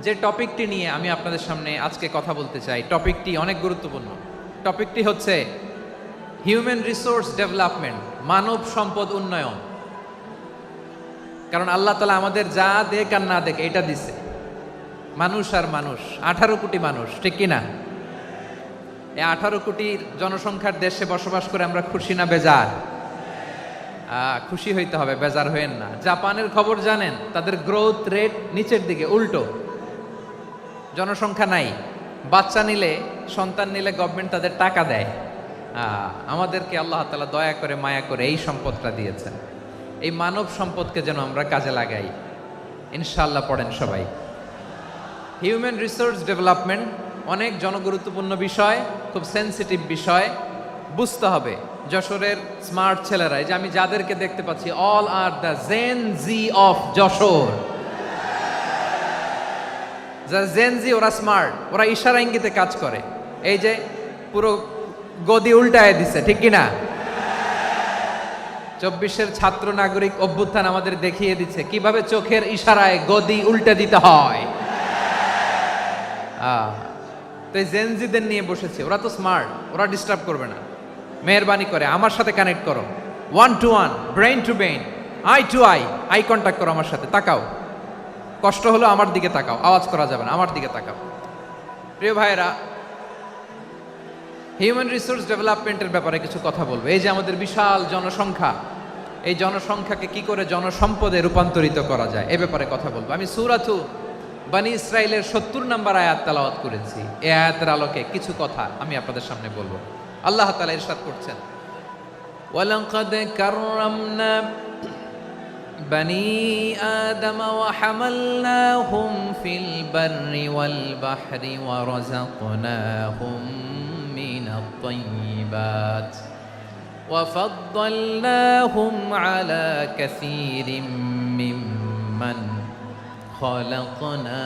যে টপিকটি নিয়ে আমি আপনাদের সামনে আজকে কথা বলতে চাই, টপিকটি অনেক গুরুত্বপূর্ণ। টপিকটি হচ্ছে হিউম্যান রিসোর্স ডেভেলপমেন্ট, মানব সম্পদ উন্নয়ন। কারণ আল্লাহ তাআলা আমাদের যা দেখ আর না দেখ এটা দিছে। মানুষ আর মানুষ, 18 কোটি মানুষ, ঠিক কিনা? এই 18 কোটির জনসংখ্যার দেশে বসবাস করে আমরা খুশি না বেজার? খুশি হইতে হবে, বেজার হইেন না। জাপানের খবর জানেন? তাদের গ্রোথ রেট নিচের দিকে, উল্টো। জনসংখ্যা নাই, বাচ্চা নিলে, সন্তান নিলে গভর্নমেন্ট তাদের টাকা দেয়। আমাদেরকে আল্লাহ তাআলা দয়া করে, মায়া করে এই সম্পদটা দিয়েছেন। এই মানব সম্পদকে যেন আমরা কাজে লাগাই, ইনশাআল্লাহ। পড়েন সবাই। হিউম্যান রিসোর্স ডেভেলপমেন্ট অনেক জনগুরুত্বপূর্ণ বিষয়, খুব সেন্সিটিভ বিষয়, বুঝতে হবে। যশোরের স্মার্ট ছেলেরা, এই যে আমি যাদেরকে দেখতে পাচ্ছি, all are the Gen Z of Jessore. যারা জেন জি, ওরা স্মার্ট, ওরা ইশারা ইঙ্গিতে কাজ করে। এই যে পুরো গদি উল্টায় দিছে, ঠিক কিনা? 24-এর ছাত্র নাগরিক অভ্যুত্থান আমাদের দেখিয়ে দিচ্ছে কিভাবে চোখের ইশারায় গদি উল্টে দিতে হয়। তো এই জেনজিদের নিয়ে বসেছে, ওরা তো স্মার্ট, ওরা ডিস্টার্ব করবে না। মেহরবানি করে আমার সাথে কানেক্ট করো, 1 to 1, brain to brain, eye to eye contact করো আমার সাথে। তাকাও, কষ্ট হলো আমার দিকে তাকাও, আওয়াজ করা যাবে না, আমার দিকে তাকাও। প্রিয় ভাইয়েরা, হিউম্যান রিসোর্স ডেভেলপমেন্টের ব্যাপারে কিছু কথা বলবো। এই যে আমাদের বিশাল জনসংখ্যা, এই জনসংখ্যাকে কি করে জনসম্পদে রূপান্তরিত করা যায় এ ব্যাপারে কথা বলবো। আমি সূরাতু বনী ইসরাইলের 70 নম্বর আয়াত তেলাওয়াত করেছি। এই আয়াতের আলোকে কিছু কথা আমি আপনাদের সামনে বলবো। আল্লাহ তাআলা ইরশাদ করছেন, ওয়ালাকাদ কাররামনা বনী আদম ওয়া হামালনাহুম ফিল বাররি ওয়াল বাহরি ওয়া রাযাকনাহুম মিনাত তাইয়্যিবাত ওয়া ফাদ্দালনাহুম আলা কাসীরিম মিম্মান খালাকনা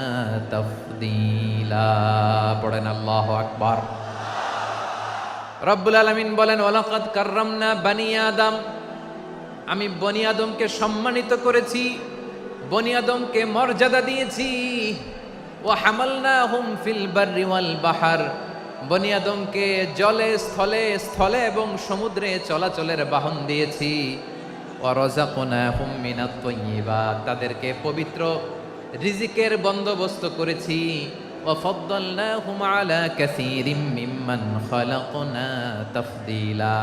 তাফদীলা। পড়েন আল্লাহু আকবার। রব্বুল আলামিন বলেন, ওয়ালাকাদ কাররামনা বনী আদম, আমি বনী আদমকে সম্মানিত করেছি, বনী আদমকে মর্যাদা দিয়েছি। ওয়া হামালনাহুম ফিল বাররি ওয়াল বাহর, বনী আদমকে জলে, স্থলে, স্থলে এবং সমুদ্রে চলাচলের বাহন দিয়েছি। ওয়া রাযাকনাহুম মিনাত তাইয়্যিবাত, তাদেরকে পবিত্র রিজিকের বন্দোবস্ত করেছি। ওয়া ফাদ্দালনাহুম আলা কাসীরিম মিম্মান খালাকনা তাফদীলা,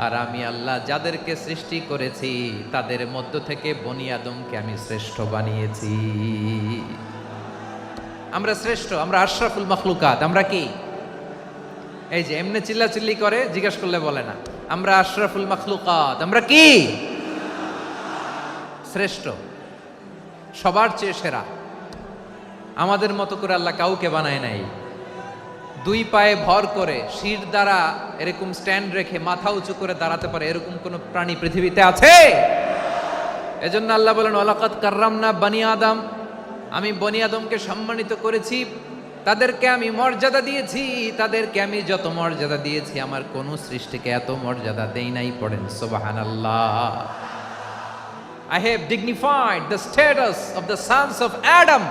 আর আমি আল্লাহ যাদেরকে সৃষ্টি করেছি তাদের মধ্য থেকে বনী আদমকে আমি শ্রেষ্ঠ বানিয়েছি। আমরা শ্রেষ্ঠ, আমরা আশরাফুল মাখলুকাত। আমরা কি? এই যে এমনি চিল্লাচিল্লি করে, জিজ্ঞেস করলে বলে না। আমরা আশরাফুল মাখলুকাত। আমরা কি? শ্রেষ্ঠ, সবার চেয়ে সেরা। আমাদের মতো করে আল্লাহ কাউকে বানায় নাই। 2 পায়ে ভর করে, শির দ্বারা এরকম স্ট্যান্ড রেখে মাথা উঁচু করে দাঁড়াতে পারে এরকম কোন প্রাণী পৃথিবীতে আছে? এজন্য আল্লাহ বলেন, ওয়ালাকাদ কাররামনা বনী আদম, আমি বনী আদমকে সম্মানিত করেছি, তাদেরকে আমি মর্যাদা দিয়েছি। তাদেরকে আমি যত মর্যাদা দিয়েছি আমার কোন সৃষ্টিকে এত মর্যাদা দেই নাই। পড়েন সুবহানাল্লাহ। I have dignified the status of the sons of Adam.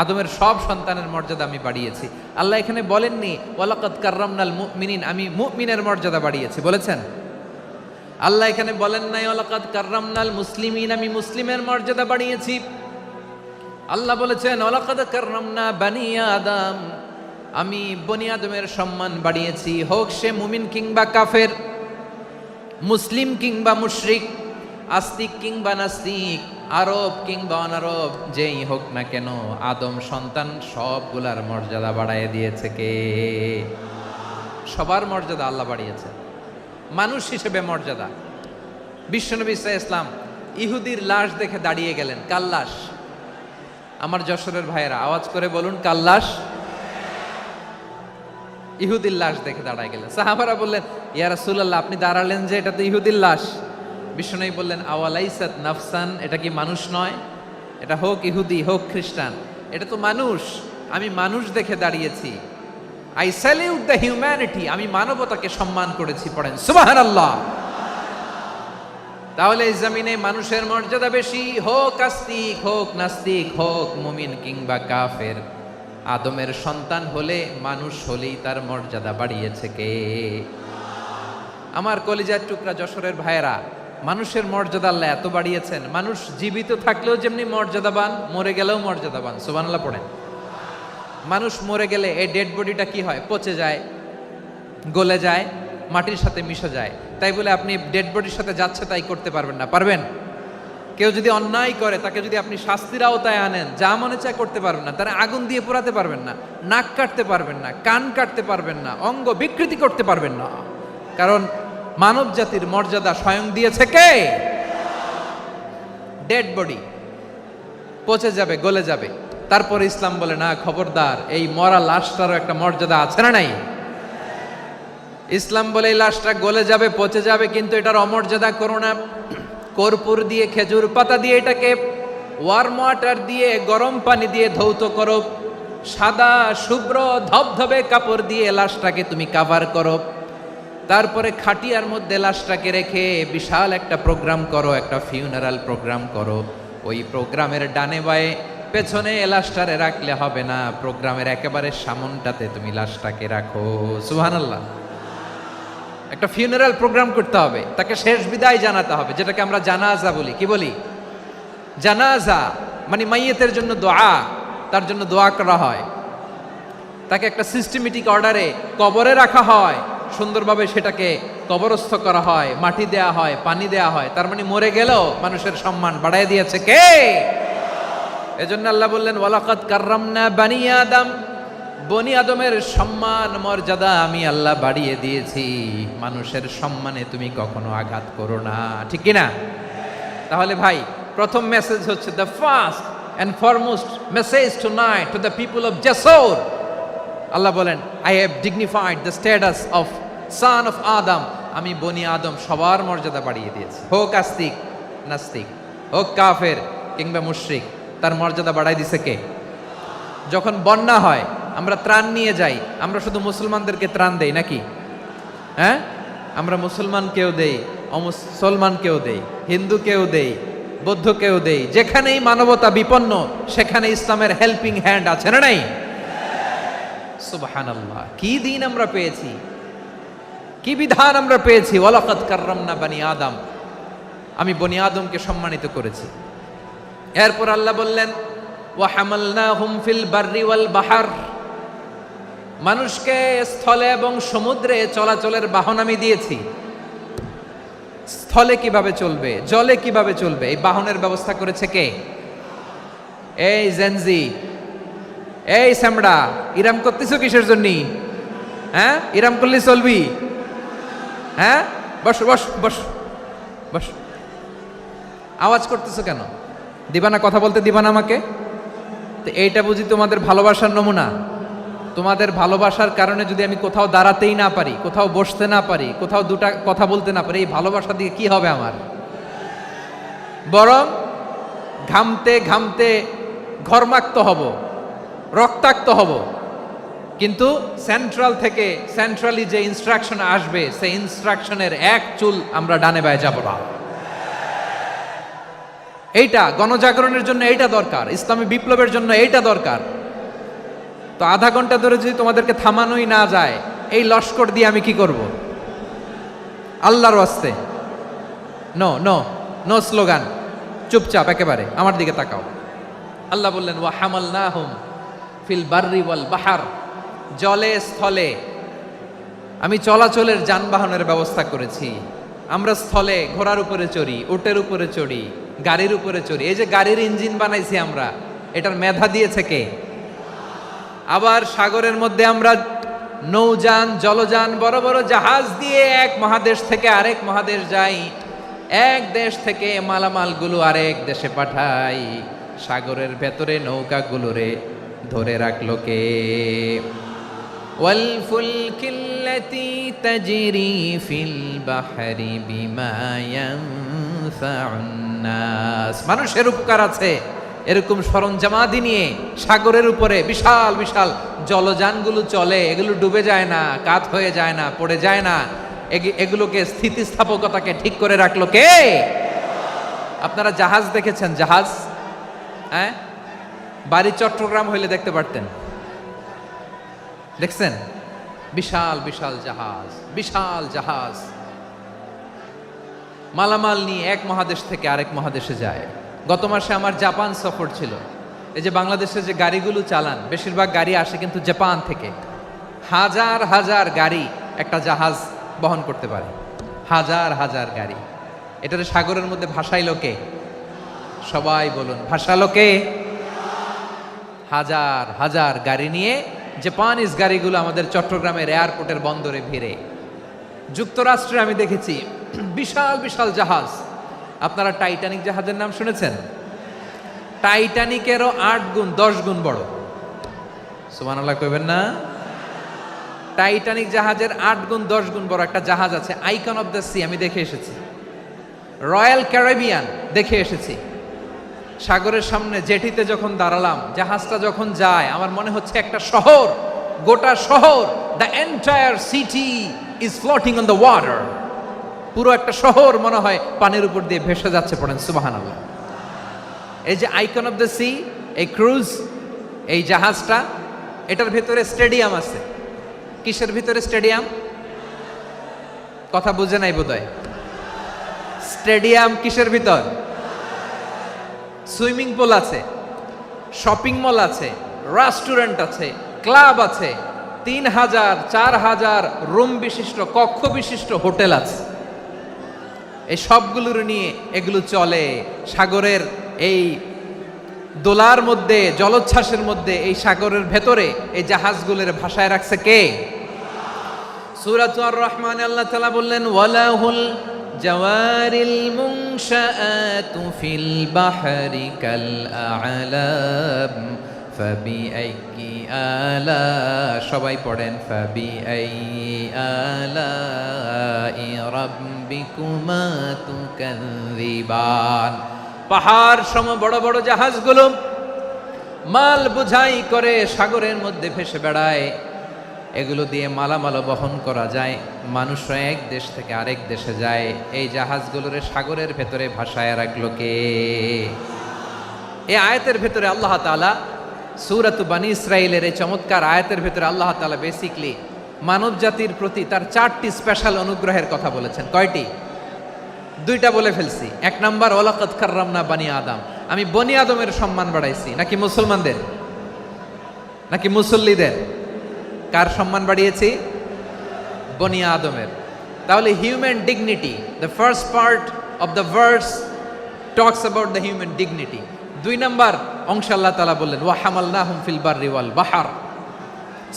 আদমের সব সন্তানের মর্যাদা আমি বাড়িয়েছি। আল্লাহ এখানে বলেননি ওয়ালাকাদ কাররামনাল মুমিনিন, আমি মুমিনের মর্যাদা বাড়িয়েছি, বলেছেন? আল্লাহ এখানে বলেন নাই ওয়ালাকাদ কাররামনাল মুসলিমিন, আমি মুসলিমের মর্যাদা বাড়িয়েছি। আল্লাহ বলেছেন ওয়ালাকাদ কাররামনা বনী আদম, আমি বনী আদমের সম্মান বাড়িয়েছি। হোক সে মুমিন কিংবা কাফের, মুসলিম কিংবা মুশরিক, আস্তিক কিংবা নাস্তিক, আরব কিংবা অনারব, যেই হোক না কেন, আদম সন্তান সবগুলার মর্যাদা বাড়ায় দিয়েছে কে? সবার মর্যাদা আল্লাহ বাড়িয়েছে। মানুষ হিসেবে মর্যাদা। বিশ্বনবী ইসলাম ইহুদির লাশ দেখে দাঁড়িয়ে গেলেন। কার লাশ? আমার যশোরের ভাইয়েরা আওয়াজ করে বলুন, কার লাশ? ইহুদির লাশ দেখে দাঁড়ায় গেলেন। সাহাবারা বললেন, ইয়া রাসূলুল্লাহ, আপনি দাঁড়ালেন যে, এটা তো ইহুদির লাশ। বিশ্বনবী বললেন, আওয়ালাইসাত নাফসান, এটা কি মানুষ নয়? এটা হোক ইহুদি হোক খ্রিস্টান, এটা তো মানুষ। আমি মানুষ দেখে দাঁড়িয়েছি। আই স্যালিউট দ্য হিউম্যানিটি, আমি মানবতাকে সম্মান করেছি। পড়েন সুবহানাল্লাহ। তাহলে এই জমিনে মানুষের মর্যাদা বেশি, হোক আস্তিক, হোক নাস্তিক, হোক মুমিন কিংবা কাফের। আদমের সন্তান হলে, মানুষ হলেই তার মর্যাদা বাড়িয়েছে কে? আমার কলিজার টুকরা যশোরের ভাইয়েরা, মানুষের মর্যাদা আল্লাহ এত বাড়িয়েছেন, মানুষ জীবিত থাকলেও যেমনি মর্যাদাবান, মরে গেলেও মর্যাদাবান। সুবহানাল্লাহ পড়েন। মানুষ মরে গেলে এই ডেড বডিটা কি হয়? পচে যায়, গলে যায়, মাটির সাথে মিশে যায়। তাই বলে আপনি ডেড বডির সাথে যাচ্ছে তাই করতে পারবেন না। পারবেন? কেউ যদি অন্যায় করে তাকে যদি আপনি শাস্তির আওতায় আনেন, যা মনে চায় করতে পারবেন না। তারা আগুন দিয়ে পোড়াতে পারবেন না, নাক কাটতে পারবেন না, কান কাটতে পারবেন না, অঙ্গ বিকৃতি করতে পারবেন না। কারণ মানব জাতির মর্যাদা স্বয়ং দিয়েছে কে? ডেড বডি পচে যাবে, গলে যাবে। তারপরে ইসলাম বলে না, খবরদার, এই মরা লাশটারও একটা মর্যাদা আছে না নাই? ইসলাম বলে এই লাশটা গলে যাবে, পচে যাবে, কিন্তু এটার অমর্যাদা করো না। কর্পূর দিয়ে, খেজুর পাতা দিয়ে এটাকে ওয়ার্ম ওয়াটার দিয়ে, গরম পানি দিয়ে ধৌত করো। সাদা শুভ্র ধবধবে কাপড় দিয়ে লাশটাকে তুমি কাভার করো। তারপরে খাটিয়ার মধ্যে লাশটাকে রেখে বিশাল একটা প্রোগ্রাম করো, একটা ফিউনারাল প্রোগ্রাম করো। ওই প্রোগ্রামের ডানে বায়ে পেছনে লাশটারে রাখলে হবে না, প্রোগ্রামের একেবারে সামনটাতে তুমি লাশটাকে রাখো। সুবহানাল্লাহ। একটা ফিউনারাল প্রোগ্রাম করতে হবে, তাকে শেষ বিদায় জানাতে হবে, যেটাকে আমরা জানাজা বলি। কি বলি? জানাজা মানে মাইয়েতের জন্য দোয়া, তার জন্য দোয়া করা হয়। তাকে একটা সিস্টেমেটিক অর্ডারে কবরে রাখা হয়, সুন্দরভাবে সেটাকে কবরস্থ করা হয়, মাটি দেয়া হয়, পানি দেয়া হয়। তার মানে মরে গেলেও মানুষের সম্মান বাড়ায় দিয়েছে কে? এজন্য আল্লাহ বললেন, ওয়ালাকাদ কাররামনা বানি আদম, বনি আদমের সম্মান মর্যাদা আমি আল্লাহ বাড়িয়ে দিয়েছি। মানুষের সম্মানে তুমি কখনো আঘাত করো না, ঠিক কিনা? তাহলে ভাই, প্রথম মেসেজ হচ্ছে, the first and foremost message tonight to the people of Jessore. আল্লাহ বলেন, I have dignified the status of son of Adam. আমি বনি আদম সবার মর্যাদা বাড়িয়ে দিয়েছি, হোক আস্তিক নাস্তিক, হোক কাফের কিংবা মুশরিক, তার মর্যাদা বাড়াই দিছে কে? যখন বন্যা হয় আমরা ত্রাণ নিয়ে যাই, আমরা শুধু মুসলমানদেরকে ত্রাণ দেই নাকি? হ্যাঁ, আমরা মুসলমানকেও দেই, অমুসলমানকেও দেই, হিন্দুকেও দেই, বৌদ্ধকেও দেই। যেখানেই মানবতা বিপন্ন সেখানে ইসলামের হেল্পিং হ্যান্ড আছে না নাই? সুবহানাল্লাহ। কি দিন আমরা পেয়েছি, কি বিধান আমরা পেয়েছি। ওয়ালাকাদ কাররামনা বানি আদম, আমি বনি আদমকে সম্মানিত করেছি। এরপর আল্লাহ বললেন, ওয়া হামালনাহুম ফিল বাররি ওয়াল বাহর, মানুষকে স্থলে এবং সমুদ্রে চলাচলের বাহন আমি দিয়েছি। স্থলে কিভাবে চলবে, জলে কিভাবে চলবে, এই বাহনের ব্যবস্থা করেছে কে? এই জেনজি, এই স্যামড়া, ইরাম করতেছো কিসের জন্য? হ্যাঁ, ইরাম করলে চলবি? হ্যাঁ, বস বস বস বস। আওয়াজ করতেছো কেন? দিবা না, কথা বলতে দিবা না আমাকে? তো এইটা বুঝি তোমাদের ভালোবাসার নমুনা? তোমাদের ভালোবাসার কারণে যদি আমি কোথাও দাঁড়াতেই না পারি, কোথাও বসতে না পারি, কোথাও দুটা কথা বলতে না পারি, এই ভালোবাসা দিয়ে কি হবে আমার? বরং ঘামতে ঘামতে ঘর্মাক্ত হব, রক্তাক্ত হব। কিন্তু সেন্ট্রাল থেকে, সেন্ট্রালি যে ইনস্ট্রাকশন আসবে, সেই ইনস্ট্রাকশনের এক চুল আমরা ডানে বায়ে যাব না। এইটা গণজাগরণের জন্য এইটা দরকার, ইসলামী বিপ্লবের জন্য এইটা দরকার। তো আধা ঘন্টা ধরে যদি তোমাদেরকে থামানোই না যায়, এই লস্কর দিয়ে আমি কি করব? আল্লাহর ওয়াস্তে নো নো নো স্লোগান, চুপচাপ একেবারে আমার দিকে তাকাও। আল্লাহ বললেন, ওয়া হামালনাহুম ফিল বাররি ওয়াল বাহর, জলে স্থলে আমি চলাচলের যানবাহনের ব্যবস্থা করেছি। আমরা স্থলে ঘোড়ার উপরে চড়ি, উটের উপরে চড়ি, গাড়ির উপরে চড়ি। এই যে গাড়ির ইঞ্জিন বানাইছি আমরা, এটার মেধা দিয়েছে কে? আবার সাগরের মধ্যে আমরা নৌযান, জলযান, বড় বড় জাহাজ দিয়ে এক মহাদেশ থেকে আরেক মহাদেশ যাই, এক দেশ থেকে মালামালগুলো আরেক দেশে পাঠাই। সাগরের ভেতরে নৌকাগুলোরে ধরে রাখলো কে? ওয়াল ফুলকিল্লাতি তাজরি ফিল বাহরি বিমা ইয়ানফাউন নাস। মানুষের উপকার আছে এরকম সরঞ্জামাদি নিয়ে সাগরের উপরে বিশাল বিশাল জলযানগুলো চলে, এগুলো ডুবে যায় না, কাত হয়ে যায় না, পড়ে যায় না। এগুলোকে স্থিতিস্থাপকতাকে ঠিক করে রাখলো কে? আপনারা জাহাজ দেখেছেন? জাহাজ, হ্যাঁ, বাড়ি চট্টগ্রাম হইলে দেখতে পারতেন। দেখছেন? বিশাল বিশাল জাহাজ, বিশাল জাহাজ মালামাল নিয়ে এক মহাদেশ থেকে আরেক মহাদেশে যায়। গত মাসে আমার জাপান সফর ছিল। এই যে বাংলাদেশে যে গাড়িগুলো চালান, বেশিরভাগ গাড়ি আসে কিন্তু জাপান থেকে। হাজার হাজার গাড়ি একটা জাহাজ বহন করতে পারে, হাজার হাজার গাড়ি। এটার সাগরের মধ্যে ভাসাইলো কে? সবাই বলুন, ভাসালো কে? হাজার হাজার গাড়ি নিয়ে জাপানিজ গাড়িগুলো আমাদের চট্টগ্রামের এয়ারপোর্টের বন্দরে ভিড়ে। যুক্তরাষ্ট্রে আমি দেখেছি বিশাল বিশাল জাহাজ। আপনারা টাইটানিক জাহাজের নাম শুনেছেন? টাইটানিকেরও 8 গুণ 10 গুণ বড়। সুবহানাল্লাহ কইবেন না? টাইটানিক জাহাজের 8 গুণ 10 গুণ বড় একটা জাহাজ আছে, আইকন অফ দ্য সি। আমি দেখে এসেছি। রয়্যাল ক্যারিবিয়ান দেখে এসেছি। সাগরের সামনে জেটিতে যখন দাঁড়ালাম, জাহাজটা যখন যায়, আমার মনে হচ্ছে একটা শহর, গোটা শহর, the entire city is floating on the water. পুরো একটা শহর মনে হয় পানির উপর দিয়ে ভেসে যাচ্ছে। পড়েন সুবহানাল্লাহ। এই যে আইকন অফ দ্য সি, এই ক্রুজ, এই জাহাজটা, এটার ভেতরে স্টেডিয়াম আছে। কিসের ভিতরে স্টেডিয়াম? কথা বুঝে নাই বোধহয়। স্টেডিয়াম কিসের ভিতর? সুইমিং পুল আছে, শপিং মল আছে, রেস্টুরেন্ট আছে, ক্লাব আছে, 3000 4000 রুম বিশিষ্ট, কক্ষ বিশিষ্ট হোটেল আছে। এই সবগুলোর নিয়ে এগুলো চলে সাগরের এই দোলার মধ্যে, জলোচ্ছ্বাসের মধ্যে। এই সাগরের ভেতরে এই জাহাজগুলোর ভাষায় রাখছে কে? সূরাতুর আর রহমানে আল্লাহ তাআলা বললেন, ওয়ালাহুল জাওয়ারিল মুনশাআতু ফিল বাহরি কাল আ'লাম ফাবিআইয়ি আলা, সবাই পড়েন, ফাবিআইয়ি আলাই রাব্বিকুমা তুকাযযিবান। পাহাড় সম বড় বড় জাহাজগুলো মাল বোঝাই করে সাগরের মধ্যে ভেসে বেড়ায়। এগুলো দিয়ে মালামাল বহন করা যায়। মানুষরা এক দেশ থেকে আরেক দেশে যায়। এই জাহাজগুলোর সাগরের ভেতরে ভাসায় রাখলো কে? এই আয়াতের ভেতরে আল্লাহ তাআলা সূরাতু বানী ইসরাঈলের এই চমৎকার আয়াতের ভেতরে আল্লাহ তাআলা বেসিকলি মানব জাতির প্রতি তার 4টি স্পেশাল অনুগ্রহের কথা বলেছেন। কয়টি? 2টা বলে ফেলছি। 1 নাম্বার, ওয়ালাকাদ কাররামনা বানি আদম, আমি বনি আদমের সম্মান বাড়াইছি। নাকি মুসলমানদের? নাকি মুসল্লিদের? কার সম্মান বাড়িয়েছি? বনি আদমের। তাহলে human dignity, the first part of the verse talks about the human dignity. 2 number অংশে আল্লাহ তাআলা বললেন, ওয়া হামালনাহুম ফিল বাররি ওয়াল বাহর,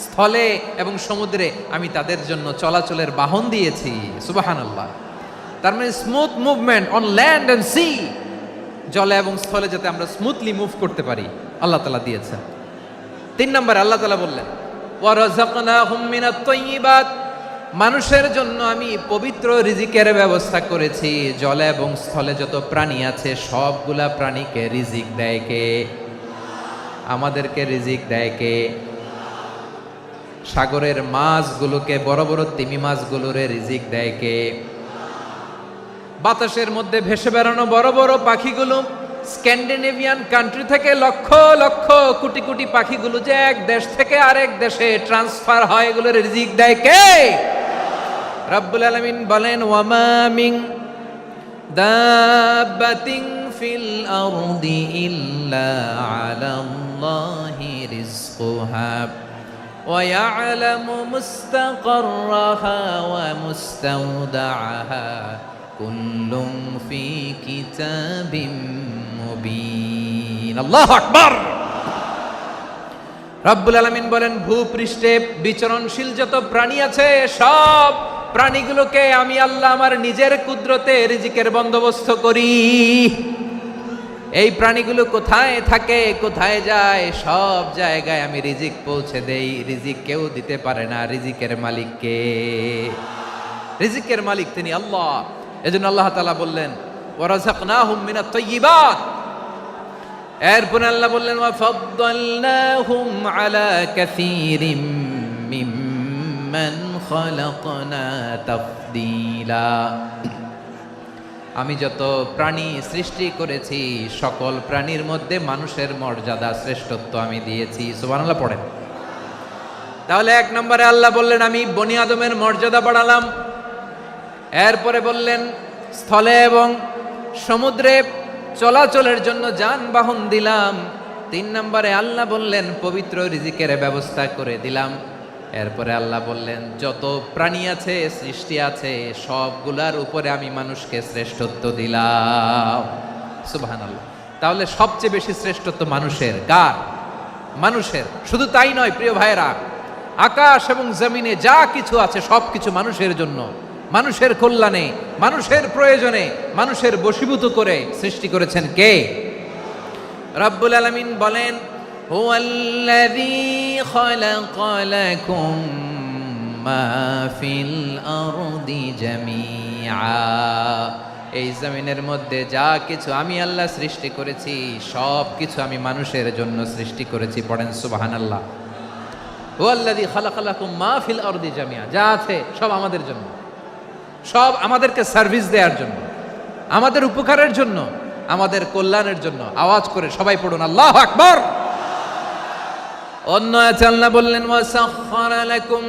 স্থলে এবং সমুদ্রে আমি তাদের জন্য চলাচলের বাহন দিয়েছি। সুবহানাল্লাহ। তার মানে smooth movement on land and sea, জলে এবং স্থলে যাতে আমরা স্মুথলি মুভ করতে পারি আল্লাহ তাআলা দিয়েছেন। 3 নম্বরে আল্লাহ তাআলা বললেন, ওয়া রাযাকনাহুম মিনাত তাইয়্যিবাত, মানুষের জন্য আমি পবিত্র রিজিকের ব্যবস্থা করেছি। জলে এবং স্থলে যত প্রাণী আছে সবগুলা প্রাণীকে রিজিক দেয় কে? আমাদেরকে রিজিক দেয় কে? সাগরের মাছগুলোকে, বড় বড় তিমি মাছগুলোরে রিজিক দেয় কে? বাতাসের মধ্যে ভেসে বেড়ানো বড় বড় পাখিগুলো, স্ক্যান্ডিনেভিয়ান কান্ট্রি থেকে লক্ষ লক্ষ কোটি কোটি পাখিগুলো যে এক দেশ থেকে আরেক দেশে ট্রান্সফার হয়, এগুলোর রিজিক দেয় কে? রব্বুল আলামিন বলেন, ওয়ামা মিন দাব্বাতিন ফিল আরদি ইল্লা আলাল্লাহি রিজকুহা ওয়া ইয়ালামু মুস্তাকাররাহা ওয়া মুস্তাওদাআহা কুল্লুম ফি কিতাবিম মুবিন। আল্লাহু আকবার। রব্বুল আলামিন বলেন, ভূপৃষ্ঠে বিচরণশীল যত প্রাণী আছে সব প্রাণীগুলোকে আমি আল্লাহ আমার নিজের কুদরতে রিজিকের বন্দোবস্ত করি। এই প্রাণীগুলো কোথায় থাকে, কোথায় যায়, সব জায়গায় আমি রিজিক পৌঁছে দেই। রিজিক কেউ দিতে পারে না, রিজিকের মালিক কে? রিজিকের মালিক তিনি আল্লাহ। এজন্য আল্লাহ তাআলা বললেন, ওয়া রাযাকনাহুম মিনাত তাইয়্যিবাত। এরপরে আল্লাহ বললেন, ওয়া ফাদ্দালনাহুম আলা কাসীরিম মিম্মান খালাকনা তাফদীলা। আমি যত প্রাণী সৃষ্টি করেছি সকল প্রাণীর মধ্যে মানুষের মর্যাদা শ্রেষ্ঠত্ব আমি দিয়েছি। সুবহানাল্লাহ পড়েন। তাহলে এক নম্বরে আল্লাহ বললেন আমি বনি আদমের মর্যাদা বাড়ালাম। এরপরে বললেন স্থলে এবং সমুদ্রে চলাচলের জন্য যানবাহন দিলাম। 3 নম্বরে আল্লাহ বললেন পবিত্র রিজিকের ব্যবস্থা করে দিলাম। এরপরে আল্লাহ বললেন যত প্রাণী আছে সৃষ্টি আছে সবগুলার উপরে আমি মানুষকে শ্রেষ্ঠত্ব দিলাম। সুবহানাল্লাহ। তাহলে সবচেয়ে বেশি শ্রেষ্ঠত্ব মানুষের। কার? মানুষের। শুধু তাই নয় প্রিয় ভাইরা, আকাশ এবং জমিনে যা কিছু আছে সবকিছু মানুষের জন্য, মানুষের কল্যাণে, মানুষের প্রয়োজনে, মানুষের বশীভূত করে সৃষ্টি করেছেন কে? রব্বুল আলামিন বলেন হুয়াল্লাযী খালাকা লাকুম মা ফিল আরদি জামিআ। এই জমিনের মধ্যে যা কিছু আমি আল্লাহ সৃষ্টি করেছি সব কিছু আমি মানুষের জন্য সৃষ্টি করেছি। পড়েন সুবহানাল্লাহ। হুয়াল্লাযী খালাকা লাকুম মা ফিল আরদি জামিআ। যা আছে সব আমাদের জন্য, সব আমাদেরকে সার্ভিস দেওয়ার জন্য, আমাদের উপকারের জন্য, আমাদের কল্যাণের জন্য। আওয়াজ করে সবাই পড়ুন আল্লাহু আকবার। অন্য আয়াতে আল্লাহ বললেন ওয়াসাখখারা লাকুম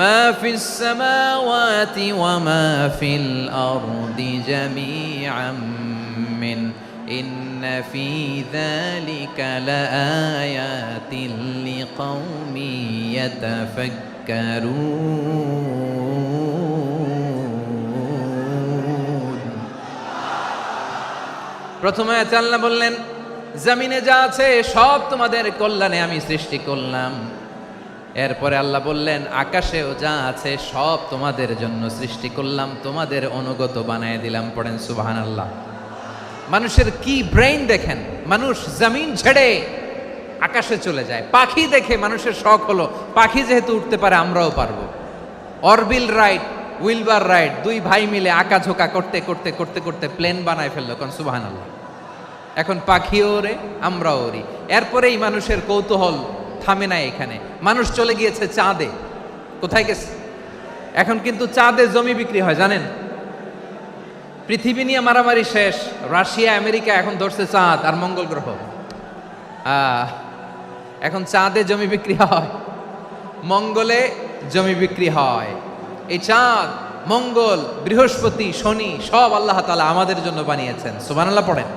মা ফিস সামাওয়াতি ওয়া মা ফিল আরদি জামিআম মিন ইন্না ফি যালিকা লাআয়াতিন লিকাউমি ইয়াতাফাক্কারুন। প্রথমে আয়াতে আল্লাহ বললেন জমিনে যা আছে সব তোমাদের কল্যাণে আমি সৃষ্টি করলাম। এরপরে আল্লাহ বললেন আকাশেও যা আছে সব তোমাদের জন্য সৃষ্টি করলাম, তোমাদের অনুগত বানায় দিলাম। পড়েন সুবহানাল্লাহ। মানুষের কি ব্রেইন দেখেন, মানুষ জমিন ছেড়ে আকাশে চলে যায়। পাখি দেখে মানুষের শখ হলো পাখি যেহেতু উঠতে পারে আমরাও পারবো। অরবিল রাইট, উইলবার রাইট, 2 ভাই মিলে আঁকাঝোঁকা করতে করতে করতে করতে প্লেন বানায় ফেললো। কোন সুবহানাল্লাহ। এখন পাখিও ওরে, আমরাও ওরি। এরপরেই মানুষের কৌতূহল থামে না এখানে। মানুষ চলে গিয়েছে চাঁদে। কোথায় গেছে? এখন কিন্তু চাঁদে জমি বিক্রি হয় জানেন। পৃথিবী নিয়ে মারামারি শেষ। রাশিয়া আমেরিকা এখন ধরছে চাঁদ আর মঙ্গল গ্রহ। এখন চাঁদে জমি বিক্রি হয়, মঙ্গলে জমি বিক্রি হয়। এই চাঁদ, মঙ্গল, বৃহস্পতি, শনি সব আল্লাহ তাআলা আমাদের জন্য বানিয়েছেন। সুবহানাল্লাহ পড়েন।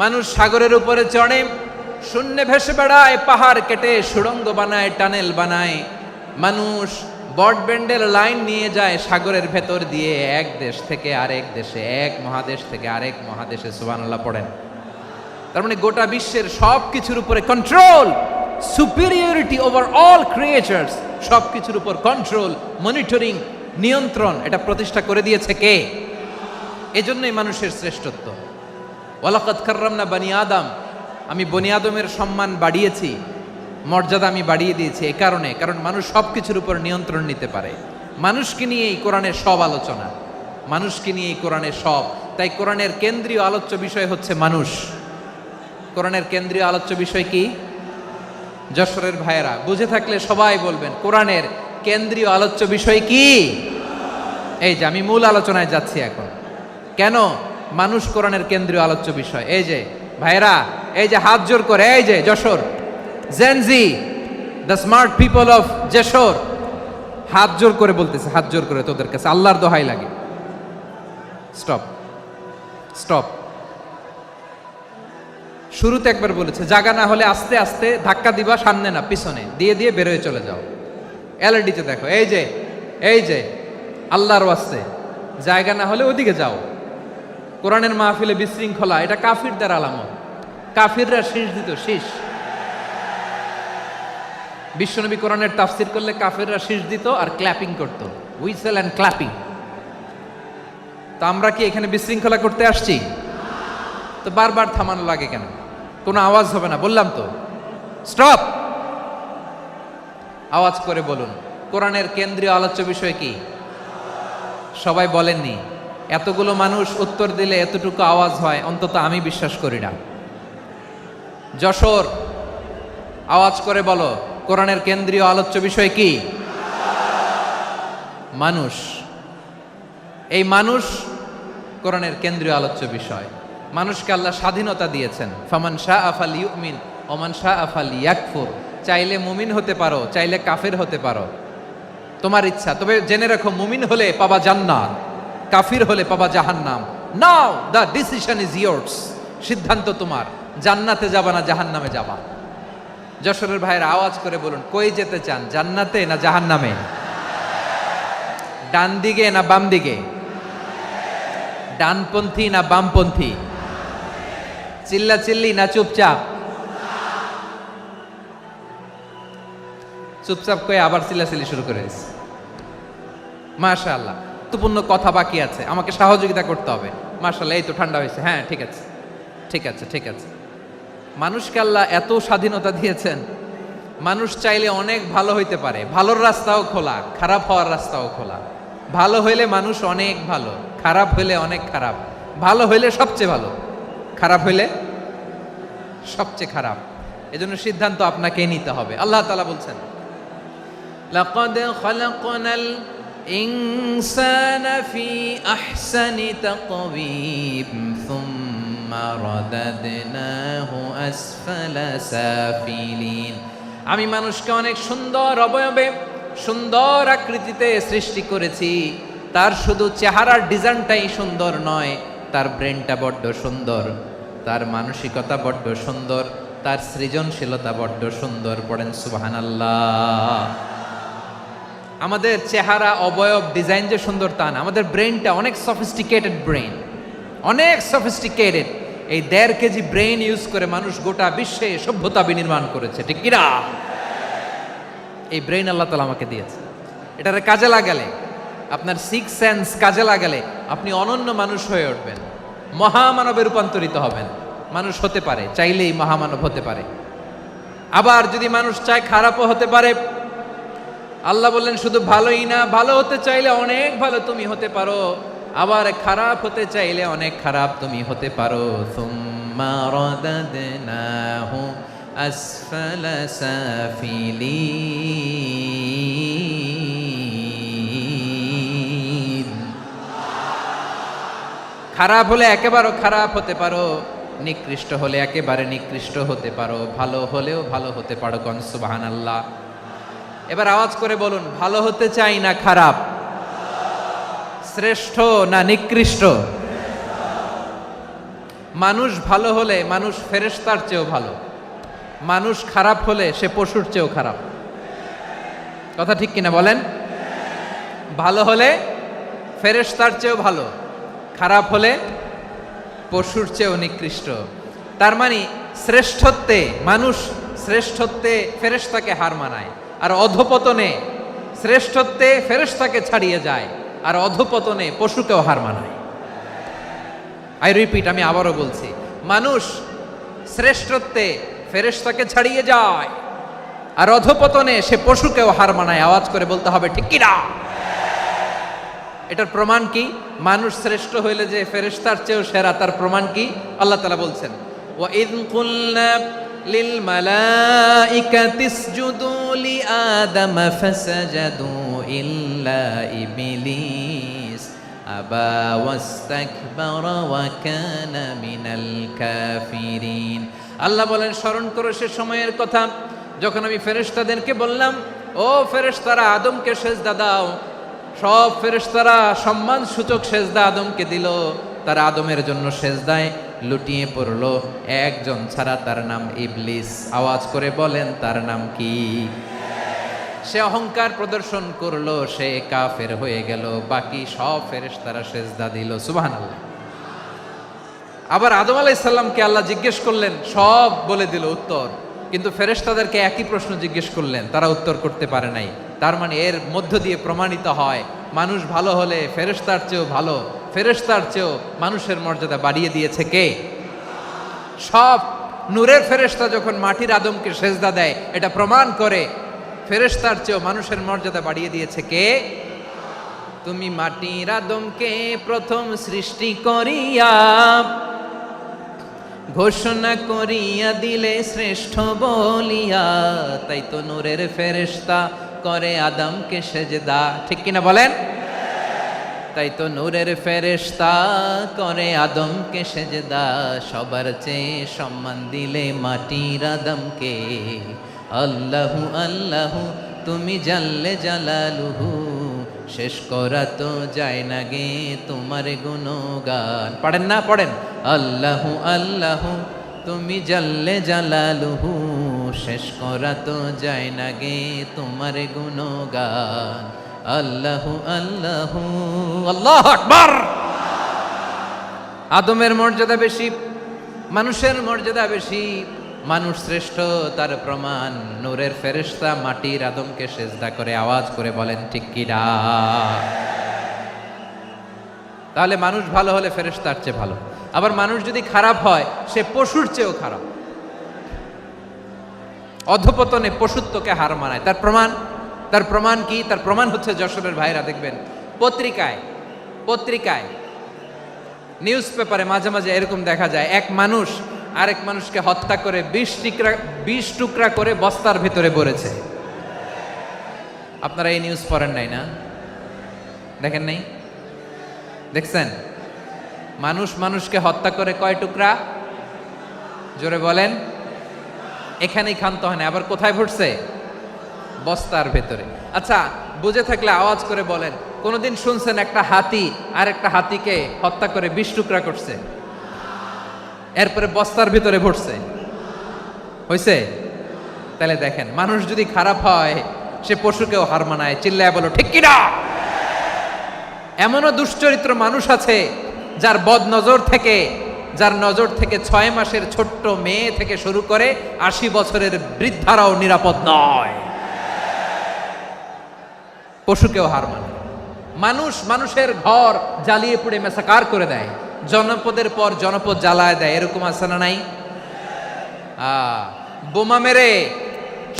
মানুষ সাগরের উপরে চড়ে, শূন্যে ভেসে বেড়ায়, পাহাড় কেটে সুড়ঙ্গ বানায়, টানেল বানায়। মানুষ ব্রডব্যান্ডের লাইন নিয়ে যায় সাগরের ভেতর দিয়ে, এক দেশ থেকে আরেক দেশে, এক মহাদেশ থেকে আরেক মহাদেশে। সুবহানাল্লাহ পড়েন। তার মানে গোটা বিশ্বের সব কিছুর উপরে control, superiority over all creatures, সব কিছুর উপর কন্ট্রোল, মনিটরিং, নিয়ন্ত্রণ, এটা প্রতিষ্ঠা করে দিয়েছে কে? এজন্যই মানুষের শ্রেষ্ঠত্ব। ওয়ালাকাদ কাররামনা বানি আদম। আমি বনি আদমের সম্মান বাড়িয়েছি, মর্যাদা আমি বাড়িয়ে দিয়েছি এই কারণে, কারণ মানুষ সব কিছুর উপর নিয়ন্ত্রণ নিতে পারে। মানুষকে নিয়ে এই কোরআনের সব আলোচনা, মানুষকে নিয়ে এই কোরআনের সব। তাই কোরআনের কেন্দ্রীয় আলোচ্য বিষয় হচ্ছে মানুষ। কোরআনের কেন্দ্রীয় আলোচ্য বিষয় কি? যশোরের ভাইয়েরা বুঝে থাকলে সবাই বলবেন কোরআনের কেন্দ্রীয় আলোচ্য বিষয় কি? এই যে আমি মূল আলোচনায় যাচ্ছি এখন। কেন মানুষ কোরআনের কেন্দ্রীয় আলোচ্য বিষয়? এই যে ভাইয়েরা, এই যে হাত জোর করে, এই যে Jessore Gen Z, the smart people of Jessore, হাত জোর করে বলতেছে, হাত জোর করে তোদের কাছে আল্লাহর দোহাই লাগে, স্টপ স্টপ। শুরুতে একবার বলেছে জায়গা না হলে আস্তে আস্তে ধাক্কা দিবা, সামনে না পিছনে দিয়ে দিয়ে বেরোয় চলে যাও। এলইডিতে দেখো, এই যে এই যে আল্লাহর ওয়াস্তে জায়গা না হলে ওদিকে যাও। কোরআনের মাহফিলে বিশৃঙ্খলা, এটা কাফিরদের আলামত। কাফিররা শীষ দিত, শীষ। বিশ্বনবী কোরআনের তাফসির করলে কাফিররা শীষ দিত আর ক্ল্যাপিং করত, হুইসেল অ্যান্ড ক্ল্যাপিং। তো আমরা কি এখানে বিশৃঙ্খলা করতে আসছি? তো বারবার থামানো লাগে কেন? কোনো আওয়াজ হবে না, বললাম তো স্টপ। আওয়াজ করে বলুন কোরআনের কেন্দ্রীয় আলোচ্য বিষয় কি? সবাই বলেননি। এতগুলো মানুষ উত্তর দিলে এতটুকু আওয়াজ হয়, অন্তত আমি বিশ্বাস করি না। যশোর আওয়াজ করে বলো কোরআনের কেন্দ্রীয় আলোচ্য বিষয় কি? মানুষ। এই মানুষ কোরআনের কেন্দ্রীয় আলোচ্য বিষয়। মানুষকে আল্লাহ স্বাধীনতা দিয়েছেন, ফামান শাআ ফালইউমিন ওয়া মান শাআ ফালইয়াকফুর। চাইলে মুমিন হতে পারো, চাইলে কাফের হতে পারো, তোমার ইচ্ছা। তবে জেনে রাখো, মুমিন হলে পাবা জান্নাত, কাফির হলে পাবা জাহান্নাম। নাও দ্য ডিসিশন ইজ ইয়ার্স। সিদ্ধান্ত তোমার, জান্নাতে যাবা না জাহান্নামে যাবা। যশোরের ভাইয়ের আওয়াজ করে বলুন, কই যেতে চান, জান্নাতে না জাহান্নামে? ডান দিকে না বাম দিকে? ডানপন্থী না বামপন্থী? চিল্লা চিল্লি না চুপচাপ? চুপচাপ কয়ে আবার চিল্লাচিল্লি শুরু করেছে। মাশাআল্লাহ, গুরুত্বপূর্ণ কথা বাকি আছে, আমাকে সহযোগিতা করতে হবে। মাশাআল্লাহ, এই তো ঠান্ডা হয়েছে। হ্যাঁ, ঠিক আছে ঠিক আছে ঠিক আছে। মানুষকে আল্লাহ এত স্বাধীনতা দিয়েছেন, মানুষ চাইলে অনেক ভালো হইতে পারে। ভালোর রাস্তাও খোলা, খারাপ হওয়ার রাস্তাও খোলা। ভালো হইলে মানুষ অনেক ভালো, খারাপ হইলে অনেক খারাপ। ভালো হইলে সবচেয়ে ভালো, খারাপ হইলে সবচেয়ে খারাপ। এজন্য সিদ্ধান্ত আপনাকে নিতে হবে। আল্লাহ তাআলা বলছেন, লাকাদ খালাকনাল ইনসানা ফি আহসানি তাকওয়িম সুম্মা রাদাদনাহু আসফালা সাফিলিন। আমি মানুষকে অনেক সুন্দর অবয়বে, সুন্দর আকৃতিতে সৃষ্টি করেছি। তার শুধু চেহারার ডিজাইনটাই সুন্দর নয়, তার ব্রেনটা বড্ড সুন্দর, তার মানসিকতা বড্ড সুন্দর, তার সৃজনশীলতা বড্ড সুন্দর। পড়েন সুবহানাল্লাহ। আমাদের চেহারা, অবয়ব, ডিজাইন যে সুন্দর তা না, আমাদের ব্রেনটা অনেক সফিস্টিকেটেড ব্রেন, অনেক সফিস্টিকেটেড। এই 1.5 কেজি ব্রেন ইউজ করে মানুষ গোটা বিশ্বে সভ্যতা বিনির্মাণ করেছে, ঠিক কিনা? এই ব্রেন আল্লাহ তাআলা আমাকে দিয়েছে। এটারে কাজে লাগালে, আপনার 6 সেন্স কাজে লাগালে আপনি অনন্য মানুষ হয়ে উঠবেন, মহামানবে রূপান্তরিত হবেন। মানুষ হতে পারে, চাইলেই মহামানব হতে পারে। আবার যদি মানুষ চায়, খারাপও হতে পারে। আল্লাহ বললেন শুধু ভালোই না, ভালো হতে চাইলে অনেক ভালো তুমি হতে পারো, আবার খারাপ হতে চাইলে অনেক খারাপ তুমি হতে পারো। সুম্মা রাদাদনাহু আসফালা সাফিলিন। খারাপ হলে একেবারে খারাপ হতে পারো, নিকৃষ্ট হলে একেবারে নিকৃষ্ট হতে পারো, ভালো হলেও ভালো হতে পারো। কোন সুবহানাল্লাহ। এবার আওয়াজ করে বলুন, ভালো হতে চাই না খারাপ? শ্রেষ্ঠ না নিকৃষ্ট? মানুষ ভালো হলে মানুষ ফেরেশতার চেয়েও ভালো, মানুষ খারাপ হলে সে পশুর চেয়েও খারাপ। কথা ঠিক কিনা বলেন? ভালো হলে ফেরেশতার চেয়েও ভালো, খারাপ হলে পশুর চেয়েও নিকৃষ্ট। তার মানে শ্রেষ্ঠত্বে মানুষ, শ্রেষ্ঠত্বে ফেরেশতাকে হার মানায়, আর অধপতনে শ্রেষ্ঠত্বে ফেরেশতাকে ছাড়িয়ে যায়, আর অধপতনে পশুকেও হার মানায়। আই রিপিট, আমি আবারও বলছি, মানুষ শ্রেষ্ঠত্বে ফেরেশতাকে ছাড়িয়ে যায়, আর অধপতনে সে পশুকেও হার মানায়। আওয়াজ করে বলতে হবে, ঠিক কিনা? এটার প্রমাণ কি? মানুষ শ্রেষ্ঠ হইলে যে ফেরেশতার চেয়েও সেরা, তার প্রমাণ কি? আল্লাহ তাআলা বলছেন, ওয়া ইয কুলনা লিল মালাইকাতি ইসজুদু লি আদম ফাসাজাদু ইল্লা ইবলিস আবা ওয়াস্তাকবারা ওয়া কানা মিনাল কাফিরিন। আল্লাহ বলেন, স্মরণ করো সে সময়ের কথা যখন আমি ফেরেশতাদেরকে বললাম, ও ফেরেশতারা আদমকে সেজদা দাও। সব ফেরেশতারা সম্মান সূচক সেজদা আদমকে দিল। তারা আদমের জন্য সেজদায় লুটিয়ে পড়লো, একজন ছাড়া, তার নাম ইবলিস। আওয়াজ করে বলেন, তার নাম কি? সে অহংকার প্রদর্শন করলো, সে কাফের হয়ে গেল। বাকি সব ফেরেশতারা সেজদা দিল। সুবহানাল্লাহ। আবার আদম আলাইহিস সালামকে আল্লাহ জিজ্ঞেস করলেন, সব বলে দিল উত্তর, কিন্তু ফেরেশতাদেরকে একই প্রশ্ন জিজ্ঞেস করলেন, তারা উত্তর করতে পারে নাই। তার মানে এর মধ্য দিয়ে প্রমাণিত হয়, মানুষ ভালো হলে ফেরেশতার চেয়েও ভালো, ফেরেশতার চেয়েও মানুষের মর্যাদা বাড়িয়ে দিয়েছে কে? সব নূরের ফেরেশতা যখন মাটির আদমকে সেজদা দেয়, এটা প্রমাণ করে ফেরেশতার চেয়েও মানুষের মর্যাদা বাড়িয়ে দিয়েছে কে? তুমি মাটির আদমকে প্রথম সৃষ্টি করিয়া ঘোষণা করিয়া দিলে শ্রেষ্ঠ বলিয়া, তাই তো নূরের ফেরেশতা করে আদমকে সেজদা। ঠিক কিনা বলেন? তাই তো নূরের ফেরেশতা করে আদমকে সেজদা, সবার চেয়ে সম্মান দিলে মাটির আদমকে। আল্লাহু আল্লাহু তুমি জাল্লে জালালুহু, শেষ করা তো যায় না গে তোমার গুণগান। পড়েন না, পড়েন। আল্লাহু আল্লাহু তুমি জাল্লে জালালুহু, শেষ করা তো যায় না গে তোমার গুণগান। আল্লাহু আল্লাহু আল্লাহু আকবার। আদমের মর্যাদা বেশি, মানুষের মর্যাদা বেশি, মানুষ শ্রেষ্ঠ তার প্রমাণ নূরের ফেরেশতা মাটির আদমকে সেজদা করে আওয়াজ করে বলেন ঠিক কি না? তাহলে মানুষ ভালো হলে ফেরেশতার চেয়ে ভালো। আবার মানুষ যদি খারাপ হয় সে পশুর চেয়েও খারাপ, অধপতনে পশুত্বকে হার মানায়। তার প্রমাণ কি? তার প্রমাণ হচ্ছে যশোরের ভাইরা দেখবেন পত্রিকায় নিউজ পেপারে মাঝে মাঝে এরকম দেখা যায়, এক মানুষ আরেক মানুষকে হত্যা করে 20 টুকরা করে বস্তার ভিতরে ভরেছে। আপনারা এই নিউজ পড়েন নাই না? দেখেন নাই? দেখছেন? মানুষ মানুষকে হত্যা করে কয় টুকরা? জোরে বলেন। এখানেই ক্ষান্ত হয় না, আবার কোথায় ভরছে? বস্তার ভেতরে। আচ্ছা, বুঝে থাকলে আওয়াজ করে বলেন, কোনদিন শুনছেন একটা হাতি আর একটা হাতিকে হত্যা করে 20 টুকরা করছে, এরপরে বস্তার ভিতরে ভরছে? হইছে? তাহলে দেখেন, মানুষ যদি খারাপ হয় সে পশুকেও হার মানায়। চিল্লায় বলো ঠিক কি না? এমনও দুশ্চরিত্র মানুষ আছে যার নজর থেকে 6 মাসের ছোট্ট মেয়ে থেকে শুরু করে 80 বছরের বৃদ্ধারাও নিরাপদ নয়। পশুকেও হার মানে। মানুষের ঘর জ্বালিয়ে পুড়ে মেসাকার করে দেয়, জনপদের পর জনপদ জ্বালায় দেয়, এরকম আছে না নাই? বোমা মেরে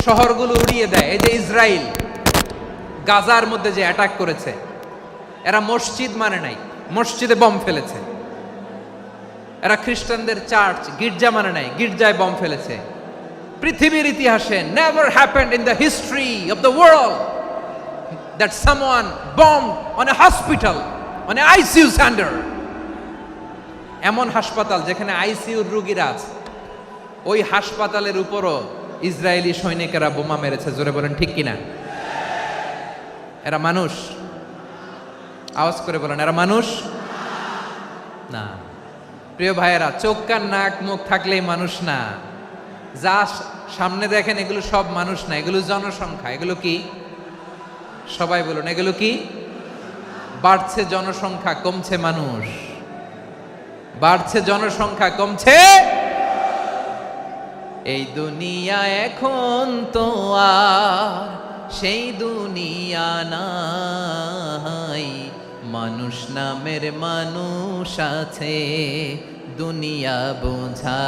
শহরগুলো উড়িয়ে দেয়। এই যে ইসরায়েল গাজার মধ্যে যে অ্যাটাক করেছে, এরা মসজিদ মানে নাই, মসজিদে বম ফেলেছে। এরা খ্রিস্টানদের চার্চ গির্জা মানে নাই, গির্জায় বম ফেলেছে। পৃথিবীর ইতিহাসে never happened in the history of the world that someone bombed on a hospital, on an ICU center. এমন হাসপাতাল যেখানে আইসিইউর রোগীরা আছে, ওই হাসপাতালের উপরও ইসরায়েলি সৈনিকেরা বোমা মেরেছে। জোরে বলেন ঠিক কিনা? এরা মানুষ? আওয়াজ করে বলেন, এরা মানুষ না। প্রিয় ভাইয়েরা, চোখ কান নাক মুখ থাকলেই মানুষ না। যা সামনে দেখেন এগুলো সব মানুষ না, এগুলো জনসংখ্যা। এগুলো কি? সবাই বলুন, এগুলো কি? বাড়ছে জনসংখ্যা, কমছে মানুষ। বাড়ছে জনসংখ্যা, কমছে। এই দুনিয়া এখন তো আর সেই দুনিয়া নাই, মানুষ নামের মানুষ আছে দুনিয়া বোঝাই।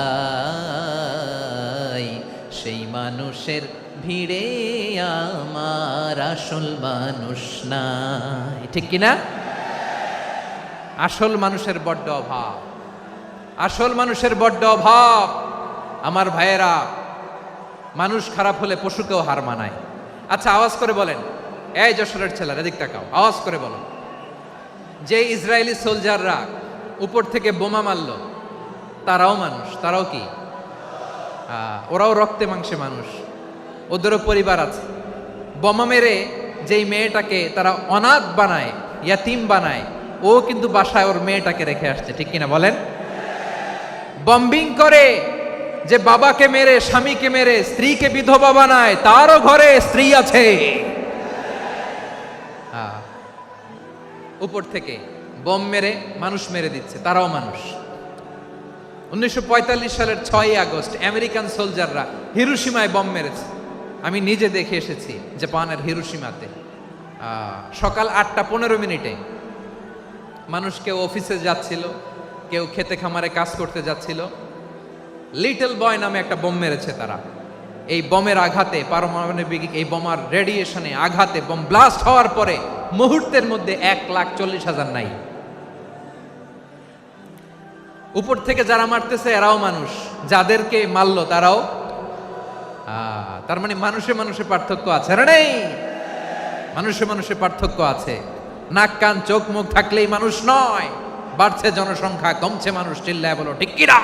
সেই মানুষের ভিড়ে আমার আসল মানুষ নাই। ঠিক কিনা? আসল মানুষের বড্ড অভাব, আসল মানুষের বড্ড অভাব। আমার ভাইয়েরা, মানুষ খারাপ হলে পশুকেও হার মানায়। আচ্ছা, আওয়াজ করে বলেন, এই যশোরের ছেলেরা এদিক তাকাও, আওয়াজ করে বলো, যে ইসরায়েলি সোলজাররা উপর থেকে বোমা মারল তারাও মানুষ? তারাও কি? ওরাও রক্তে মাংসে মানুষ, ওদেরও পরিবার আছে। বোমা মেরে যেই মেয়েটাকে তারা অনাথ বানায়, ইয়াতিম বানায়, ও কিন্তু বাসায় ওর মেয়েটাকে রেখে আসছে। ঠিক কিনা বলেন? বম্বিং করে যে বাবাকে মেরে, স্বামীকে মেরে স্ত্রীকে বিধবা বানায়, তারও ঘরে স্ত্রী আছে। উপর থেকে বোম মেরে মানুষ মেরে দিচ্ছে, তারাও মানুষ। 1945 সালের 6ই আগস্ট আমেরিকান সোলজাররা হিরোশিমায় বম মেরেছে। আমি নিজে দেখে এসেছি জাপানের হিরোশিমাতে। সকাল 8:15 মানুষ কেউ অফিসে যাচ্ছিল, কেউ খেতে খামারে কাজ করতে যাচ্ছিল। লিটল বয় নামে একটা বোম মেরেছে তারা। এই বোমের আঘাতে, পারমাণবিক এই বোমার রেডিয়েশনে আঘাতে বোম ব্লাস্ট হওয়ার পরে মুহূর্তের মধ্যে 1,40,000 নাই। উপর থেকে যারা মারতেছে এরাও মানুষ, যাদেরকে মারলো তারাও। তার মানে মানুষে মানুষে পার্থক্য আছে না? নেই? মানুষে মানুষে পার্থক্য আছে। নাক কান চোখ মুখ থাকলেই মানুষ নয়। বাড়ছে জনসংখ্যা, কমছে মানুষ। চিল্লায় বলো ঠিক কিনা?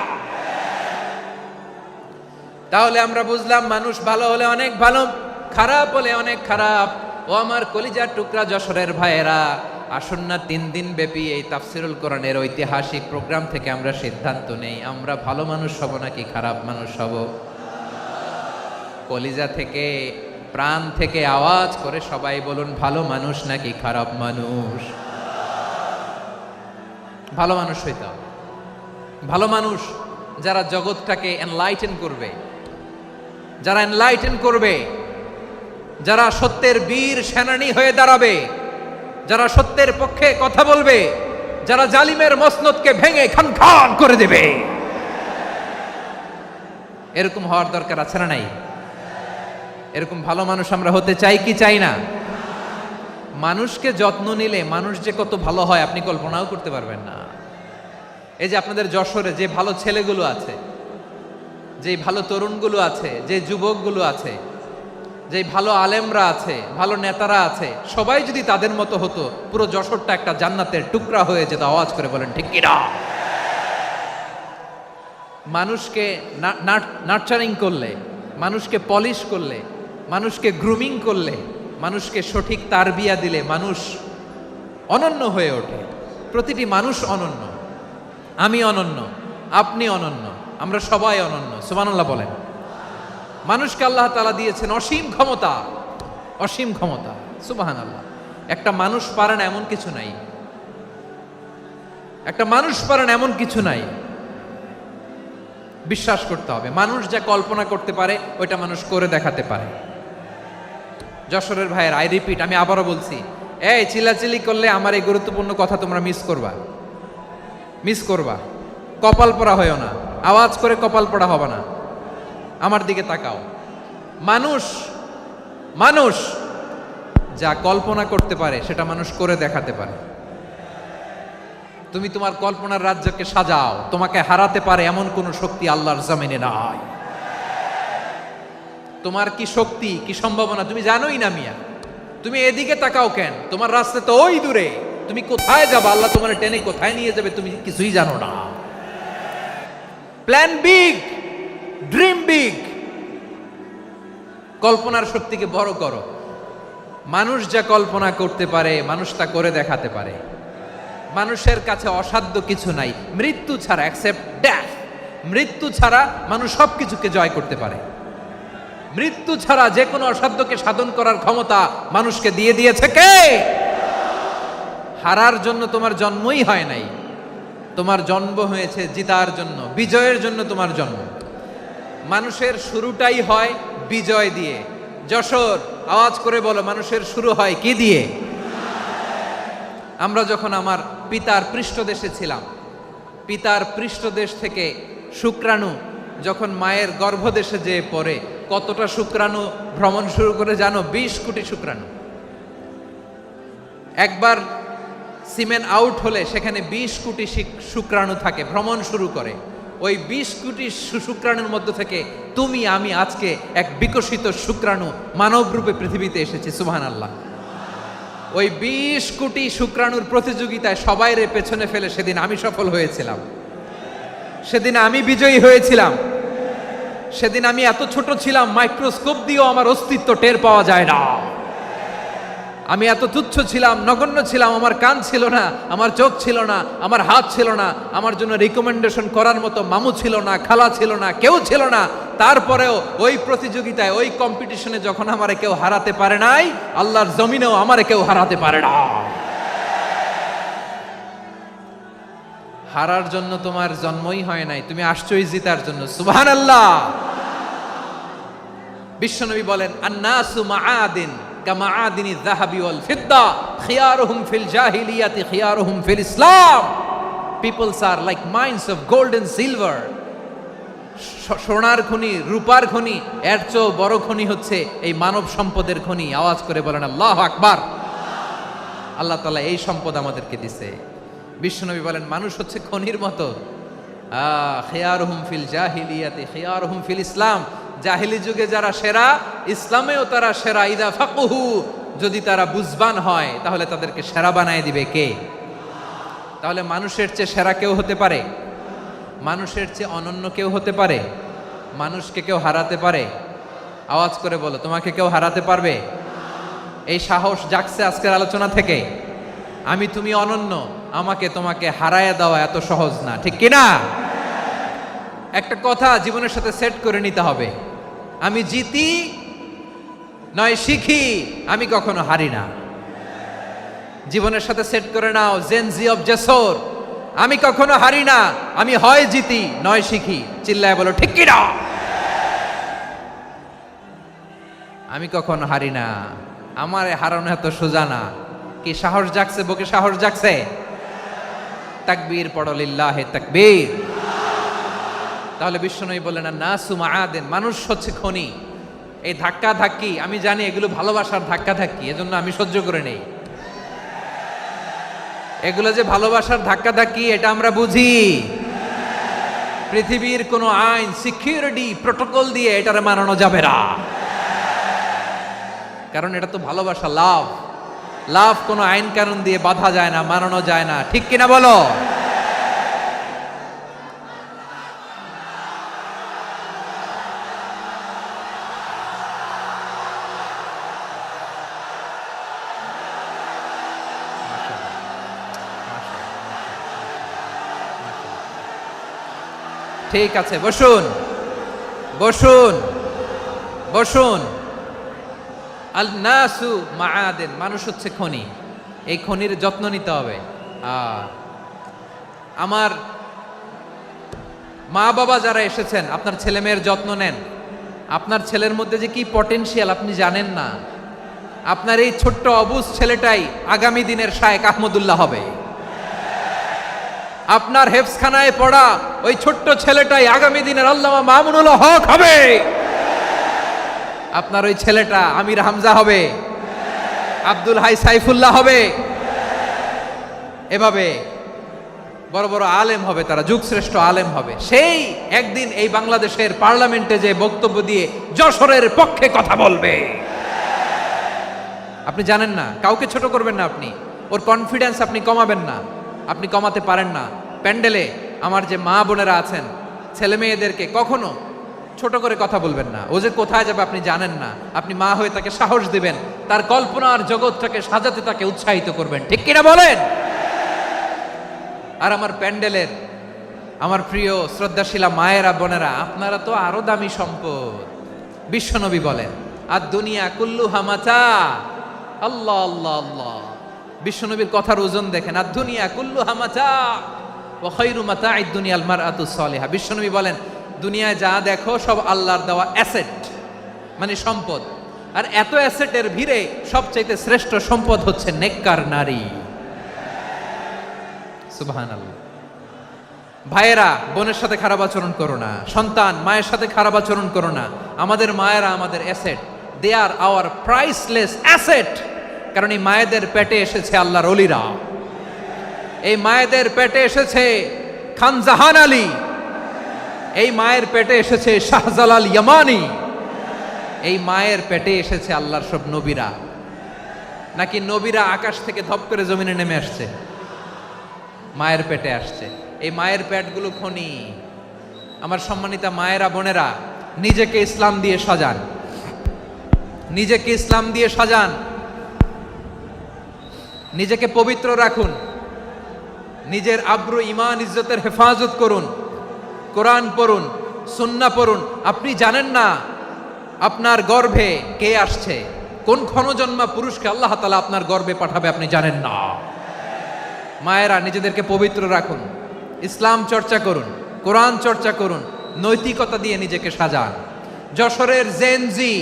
তাহলে আমরা বুঝলাম মানুষ ভালো হলে অনেক ভালো, খারাপ হলে অনেক খারাপ। ও আমার কলিজার টুকরা যশোরের ভাইয়েরা, আসুন না 3 দিন ব্যাপী এই তাফসিরুল কোরআনের ঐতিহাসিক প্রোগ্রাম থেকে আমরা সিদ্ধান্ত নেই, আমরা ভালো মানুষ হব নাকি খারাপ মানুষ হব। কলিজা থেকে, প্রাণ থেকে আওয়াজ করে সবাই বলুন, ভালো মানুষ নাকি খারাপ মানুষ? ভালো মানুষ হইতে হবে। ভালো মানুষ যারা জগৎটাকে এনলাইটেন করবে, যারা এনলাইটেন করবে, যারা সত্যের বীর সেনানী হয়ে দাঁড়াবে, যারা সত্যের পক্ষে কথা বলবে, যারা জালিমের মসনদকে ভেঙে খান খান করে দেবে, এরকম হওয়ার দরকার আছে না নাই? এরকম ভালো মানুষ আমরা হতে চাই কি চাই না? মানুষকে যত্ন নিলে মানুষ যে কত ভালো হয় আপনি কল্পনাও করতে পারবেন না। এই যে আপনাদের যশোরে যে ভালো ছেলেগুলো আছে, যে ভালো তরুণগুলো আছে, যে যুবকগুলো আছে, যে ভালো আলেমরা আছে, ভালো নেতারা আছে, সবাই যদি তাদের মতো হতো, পুরো যশোরটা একটা জান্নাতের টুকরা হয়ে যেত। আওয়াজ করে বলেন ঠিক কিনা? মানুষকে নার্চারিং করলে, মানুষকে পলিশ করলে, মানুষকে গ্রুমিং করলে, মানুষকে সঠিক তারবিয়া দিলে মানুষ অনন্য হয়ে ওঠে। প্রতিটি মানুষ অনন্য। আমি অনন্য, আপনি অনন্য, আমরা সবাই অনন্য। সুবহানাল্লাহ বলেন। মানুষকে আল্লাহ তাআলা দিয়েছেন অসীম ক্ষমতা, অসীম ক্ষমতা। সুবহানাল্লাহ। একটা মানুষ পারে না এমন কিছু নাই, একটা মানুষ পারে না এমন কিছু নাই। বিশ্বাস করতে হবে, মানুষ যা কল্পনা করতে পারে ওইটা মানুষ করে দেখাতে পারে। যশোরের ভাইয়ের, আই রিপিট, আমি আবারও বলছি, এই চিল্লাচিল্লি করলে আমার এই গুরুত্বপূর্ণ কথা তোমরা মিস করবা, মিস করবা। কপাল পড়া হয়েও না, আওয়াজ করে কপাল পড়া হবে না। আমার দিকে তাকাও। মানুষ, মানুষ যা কল্পনা করতে পারে সেটা মানুষ করে দেখাতে পারে। তুমি তোমার কল্পনার রাজ্যকে সাজাও, তোমাকে হারাতে পারে এমন কোন শক্তি আল্লাহর জমিনে নাই। তোমার কি শক্তি, কি সম্ভাবনা তুমি জানোই না মিয়া। তুমি এদিকে তাকাও কেন? তোমার রাস্তা তো ওই দূরে। তুমি কোথায় যাবে, আল্লাহ তোমার টেনে কোথায় নিয়ে যাবে তুমি কিছুই জানো না। Plan big, dream big. কল্পনার শক্তিকে বড় করো। মানুষ যা কল্পনা করতে পারে মানুষ তা করে দেখাতে পারে। মানুষের কাছে অসাধ্য কিছু নাই মৃত্যু ছাড়া, এক্সেপ্ট ডেথ। মৃত্যু ছাড়া মানুষ সবকিছুকে জয় করতে পারে। মৃত্যু ছাড়া যে কোনো অসাধ্যকে সাধন করার ক্ষমতা মানুষকে দিয়ে দিয়েছে কে? হারার জন্য তোমার জন্মই হয় নাই, তোমার জন্ম হয়েছে জিতার জন্য, বিজয়ের জন্য তোমার জন্ম। মানুষের শুরুটাই হয় বিজয় দিয়ে। যশোর, আওয়াজ করে বলো, মানুষের শুরু হয় কি দিয়ে? আমরা যখন আমার পিতার পৃষ্ঠদেশে ছিলাম, পিতার পৃষ্ঠদেশ থেকে শুক্রাণু যখন মায়ের গর্ভদেশে যেয়ে পড়ে, কতটা শুক্রাণু ভ্রমণ শুরু করে জানো? 20 কোটি শুক্রাণু। একবার সিমেন আউট হলে সেখানে 20 কোটি শুক্রাণু থাকে, ভ্রমণ শুরু করে। ওই 20 কোটি শুক্রাণুর মধ্যে থেকে তুমি আমি আজকে এক বিকশিত শুক্রাণু মানব রূপে পৃথিবীতে এসেছি। সুবহানাল্লাহ। ওই 20 কোটি শুক্রাণুর প্রতিযোগিতায় সবাইরে পেছনে ফেলে সেদিন আমি সফল হয়েছিলাম, সেদিন আমি বিজয়ী হয়েছিলাম। সেদিন আমি এত ছোট ছিলাম, মাইক্রোস্কোপ দিয়েও আমার অস্তিত্ব টের পাওয়া যায় না। আমি এত তুচ্ছ ছিলাম, নগণ্য ছিলাম। আমার কান ছিল না, আমার চোখ ছিল না, আমার হাত ছিল না, আমার জন্য রিকমেন্ডেশন করার মতো মামু ছিল না, খালা ছিল না, কেউ ছিল না। তারপরেও ওই প্রতিযোগিতায়, ওই কম্পিটিশনে যখন আমারে কেউ হারাতে পারে নাই, আল্লাহর জমিনেও আমারে কেউ হারাতে পারে না। হারার জন্য তোমার জন্মই হয় নাই, তুমি আসছোই জিতার জন্য। সুবহানাল্লাহ। বিশ্বনবী বলেন, আন্নাসু মাআদিন কামাআদিনি যাহাবি ওয়াল ফিদ্দা খিয়ারুহুম ফিল জাহিলিয়াতি খিয়ারুহুম ফিল ইসলাম। Peoples are like mines of gold and silver. সোনার খনি, রূপার খনি, এর চেয়েও বড় খনি হচ্ছে এই মানব সম্পদের খনি। আওয়াজ করে বলেন আল্লাহু আকবার। আল্লাহ তাআলা এই সম্পদ আমাদেরকে দিয়েছে। বিশ্বনবী বলেন, মানুষ হচ্ছে খনির মতো। খিয়ারুহুম ফিল জাহিলিয়াতি খিয়ারুহুম ফিল ইসলাম। জাহিলি যুগে যারা সেরা, ইসলামেও তারা সেরা। ইদা ফাকুহু যদি তারা বুঝবান হয় তাহলে তাদেরকে সেরা বানায় দিবে কে? তাহলে মানুষের চেয়ে সেরা কেউ হতে পারে? মানুষের চেয়ে অনন্য কেউ হতে পারে? মানুষকে কেউ হারাতে পারে? আওয়াজ করে বলো, তোমাকে কেউ হারাতে পারবে? এই সাহস জাগছে আজকের আলোচনা থেকে। আমি তুমি অনন্য, আমাকে তোমাকে হারায় দেওয়া এত সহজ না, ঠিক কিনা? একটা কথা জীবনের সাথে সেট করে নিতে হবে, আমি জিতি নয় শিখি, আমি কখনো হারি না। জীবনের সাথে সেট করে নাও, জেনজি অফ জেসর, আমি কখনো হারি না, আমি হয় জিতি নয় শিখি। চিল্লায় বলো ঠিক কিনা? আমি কখনো হারি না, আমার হারানো এত সোজা না। কি সাহস জাগছে? বুকে সাহস জাগছে? তাকবীর পড়ো, লিল্লাহে তাকবীর। তাহলে বিশ্বনবী বললেন নাসু মাআদিন, মানুষ হচ্ছে খনি। এই ধাক্কা ধাক্কি আমি জানি এগুলো ভালোবাসার ধাক্কা ধাক্কি, এজন্য আমি সহ্য করে নেই। এগুলো যে ভালোবাসার ধাক্কা ধাক্কি এটা আমরা বুঝি। পৃথিবীর কোনো আইন, সিকিউরিটি প্রটোকল দিয়ে এটারে মানানো যাবে না, কারণ এটা তো ভালোবাসা, লাভ। লাভ কোনো আইন কানুন দিয়ে বাধা যায় না, মানানো যায় না, ঠিক কিনা বলো? ঠিক আছে, বসুন বসুন বসুন। আল নাসু মাআদিন, মানুষ হচ্ছে খনি, এই খনির যত্ন নিতে হবে। আমার মা বাবা যারা এসেছেন, আপনার ছেলে মেয়ের যত্ন নেন। আপনার ছেলের মধ্যে যে কি পটেনশিয়াল আপনি জানেন না। আপনার এই ছোট্ট অবুজ ছেলেটাই আগামী দিনের শায়েখ আহমদুল্লাহ হবে। আপনার হেফজখানায় পড়া ওই ছোট্ট ছেলেটাই আগামী দিনের আল্লামা মামুনুল হক হবে। আপনার ওই ছেলেটা আমির হামজা হবে, আব্দুল হাই সাইফুল্লাহ হবে। এভাবে বড় বড় আলেম হবে, তারা যুগশ্রেষ্ঠ আলেম হবে। সেই একদিন এই বাংলাদেশের পার্লামেন্টে যে বক্তব্য দিয়ে যশোরের পক্ষে কথা বলবে। আপনি জানেন না, কাউকে ছোট করবেন না আপনি, ওর কনফিডেন্স আপনি কমাবেন না, আপনি কমাতে পারেন না। প্যান্ডেলে আমার যে মা বোনেরা আছেন, ছেলে মেয়েদেরকে কখনো ছোট করে কথা বলবেন না। ও যে কোথায় যাবে আপনি জানেন না, আপনি মা হয়ে তাকে সাহস দিবেন, তার কল্পনার জগৎটাকে সাজাতে তাকে উৎসাহিত করবেন, ঠিক কিনা বলেন? আর আমার প্যান্ডেলের আমার প্রিয় শ্রদ্ধাশীলা মায়েরা বোনেরা, আপনারা তো আরো দামি সম্পদ। বিশ্বনবী বলেন আর দুনিয়া কুল্লুহা মাতা। আল্লাহ আল্লাহ আল্লাহ, বিশ্বনবীর কথার ওজন দেখেন। আর দুনিয়া কুল্লুহা মাতা ওয়া খায়রু মাতা'আদ দুনিয়া আল মারআতু সালিহা। বিশ্বনবী বলেন দুনিয়ায় যা দেখো সব আল্লাহর দেওয়া অ্যাসেট, মানে সম্পদ। আর এত অ্যাসেটের ভিড়ে সবচাইতে শ্রেষ্ঠ সম্পদ হচ্ছে নেককার নারী। সুবহানাল্লাহ। ভাইয়েরা বোনের সাথে খারাপ আচরণ করো না, সন্তান মায়ের সাথে খারাপ আচরণ করো না। আমাদের মায়েরা আমাদের asset, they are our priceless asset. কারণ এই মায়েদের পেটে এসেছে আল্লাহর ওলিরা, এই মায়েদের পেটে এসেছে খান জাহান আলী, এই মায়ের পেটে এসেছে শাহজালাল ইয়ামানি, এই মায়ের পেটে এসেছে আল্লাহর সব নবীরা। নাকি নবীরা আকাশ থেকে ধপ করে জমিনে নেমে আসছে? মায়ের পেটে আসছে। এই মায়ের পেটগুলো খনি। আমার সম্মানিতা মায়েরা বোনেরা, নিজেকে ইসলাম দিয়ে সাজান, নিজেকে ইসলাম দিয়ে সাজান, নিজেকে পবিত্র রাখুন, নিজের আব্রু ইমান ইজ্জতের হেফাজত করুন, কোরআন পড়ুন, সুন্নাহ পড়ুন। আপনি জানেন না আপনার গর্ভে কে আসছে, কোন ক্ষণজন্মা পুরুষকে আল্লাহ তাআলা আপনার গর্ভে পাঠাবে আপনি জানেন না। মায়েরা নিজেদেরকে পবিত্র রাখুন, ইসলাম চর্চা করুন, কোরআন চর্চা করুন, নৈতিকতা দিয়ে নিজেকে সাজান। যশোরের জেনজি,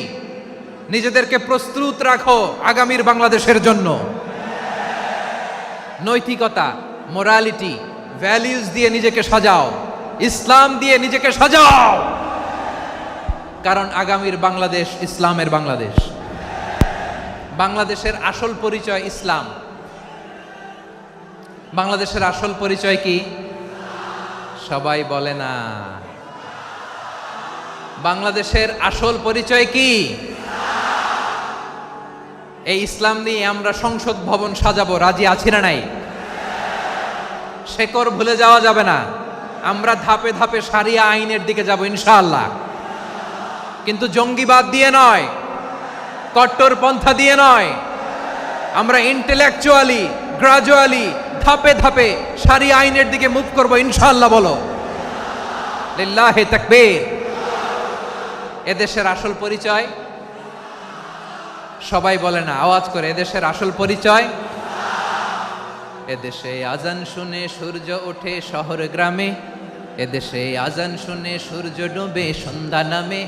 নিজেদেরকে প্রস্তুত রাখো আগামীর বাংলাদেশের জন্য। নৈতিকতা, মোরালিটি, ভ্যালিউজ দিয়ে নিজেকে সাজাও, ইসলাম দিয়ে নিজেকে সাজাও। কারণ আগামীর বাংলাদেশ ইসলামের বাংলাদেশ। বাংলাদেশের আসল পরিচয় ইসলাম। বাংলাদেশের আসল পরিচয় কি? সবাই বলে না। বাংলাদেশের আসল পরিচয় কি? এই ইসলাম নিয়ে আমরা সংসদ ভবন সাজাবো, রাজি আছি না নাই? শেকড় ভুলে যাওয়া যাবে না। আমরা ধাপে ধাপে শারিয়া আইনের দিকে যাব ইনশাআল্লাহ, কিন্তু জঙ্গিবাদ দিয়ে নয়, কট্টরপন্থা দিয়ে নয়। আমরা ইন্টেলেকচুয়ালি গ্রাজুয়ালি ধাপে ধাপে শারিয়া আইনের দিকে মুভ করব ইনশাআল্লাহ। বলো লিল্লাহি তাকবীর। এদেশের আসল পরিচয় সবাই বলে না, আওয়াজ করে, এদেশের আসল পরিচয়। এদেশে আজান শুনে সূর্য ওঠে শহর গ্রামে, এদেশে আজান শুনে সূর্য ডুবে সন্ধ্যা নামে,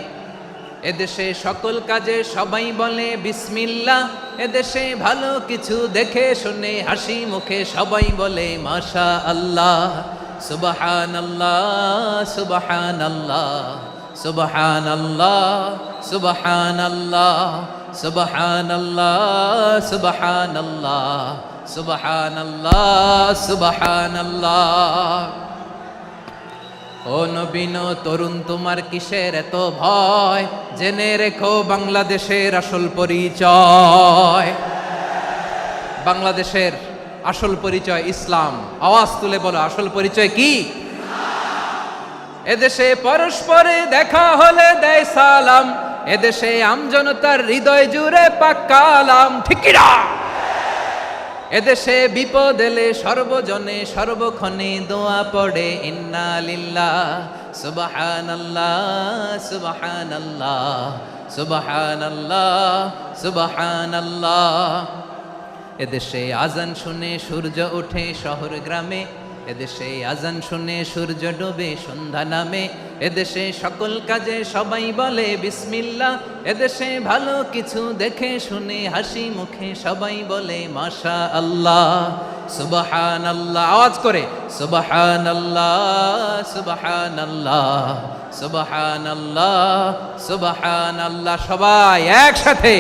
এদেশে সকল কাজে সবাই বলে বিসমিল্লাহ, এদেশে ভালো কিছু দেখে শুনে হাসি মুখে সবাই বলে মাশা আল্লাহ। সুবহানাল্লাহ সুবহানাল্লাহ সুবহানাল্লাহ সুবহানাল্লাহ সুবহানাল্লাহ সুবহানাল্লাহ সুবহানাল্লাহ সুবহানাল্লাহ। ও নবীন তরুণ, তোমার কিসের এত ভয়? জেনে রেখো বাংলাদেশের আসল পরিচয়। বাংলাদেশের আসল পরিচয় ইসলাম। আওয়াজ তুলে বলো, আসল পরিচয় কি? এদেশে পরস্পরে দেখা হলে দেয় সালাম, এদেশে আমজনতার হৃদয় জুড়ে পাক্কালাম, ঠিক কি না? এদেশে বিপদ এলে সর্বজনে সর্বক্ষণে দোয়া পড়ে ইন্না লিল্লাহ সুবহানাল্লাহ সুবহানাল্লাহ সুবহানাল্লাহ সুবহানাল্লাহ। এদেশে আজান শুনে সূর্য ওঠে শহর গ্রামে, এদেশে আজান শুনে সূর্য ডুবে সন্ধ্যা নামে, এদেশে সকল কাজে সবাই বলে বিসমিল্লাহ, এদেশে ভালো কিছু দেখে শুনে হাসি মুখে সবাই বলে মাশা আল্লাহ। সুবহানাল্লাহ, আওয়াজ করে সুবহানাল্লাহ সুবহানাল্লাহ সুবহানাল্লাহ সুবহানাল্লাহ। সবাই একসাথে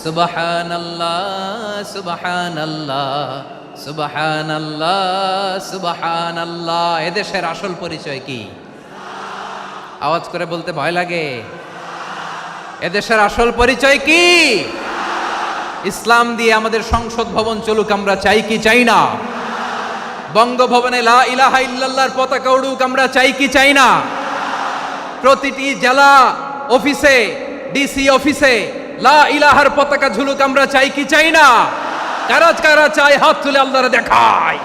সুবহানাল্লাহ সুবহানাল্লাহ সুবহানাল্লাহ সুবহানাল্লাহ। এদেশের আসল পরিচয় কি? আওয়াজ করে বলতে ভয় লাগে। এদেশের আসল পরিচয় কি? ইসলাম দিয়ে আমাদের সংসদ ভবন চলুক, আমরা চাই কি চাই না? বঙ্গভবনে লা ইলাহা ইল্লাল্লাহর পতাকা উড়ুক, আমরা চাই কি চাই না? প্রতিটি জেলা অফিসে, ডিসি অফিসে লা ইলাহার পতাকা ঝুলুক, আমরা চাই কি চাই না? কারা কারা চাই হাত তুলে আল্লাহরে দেখায়।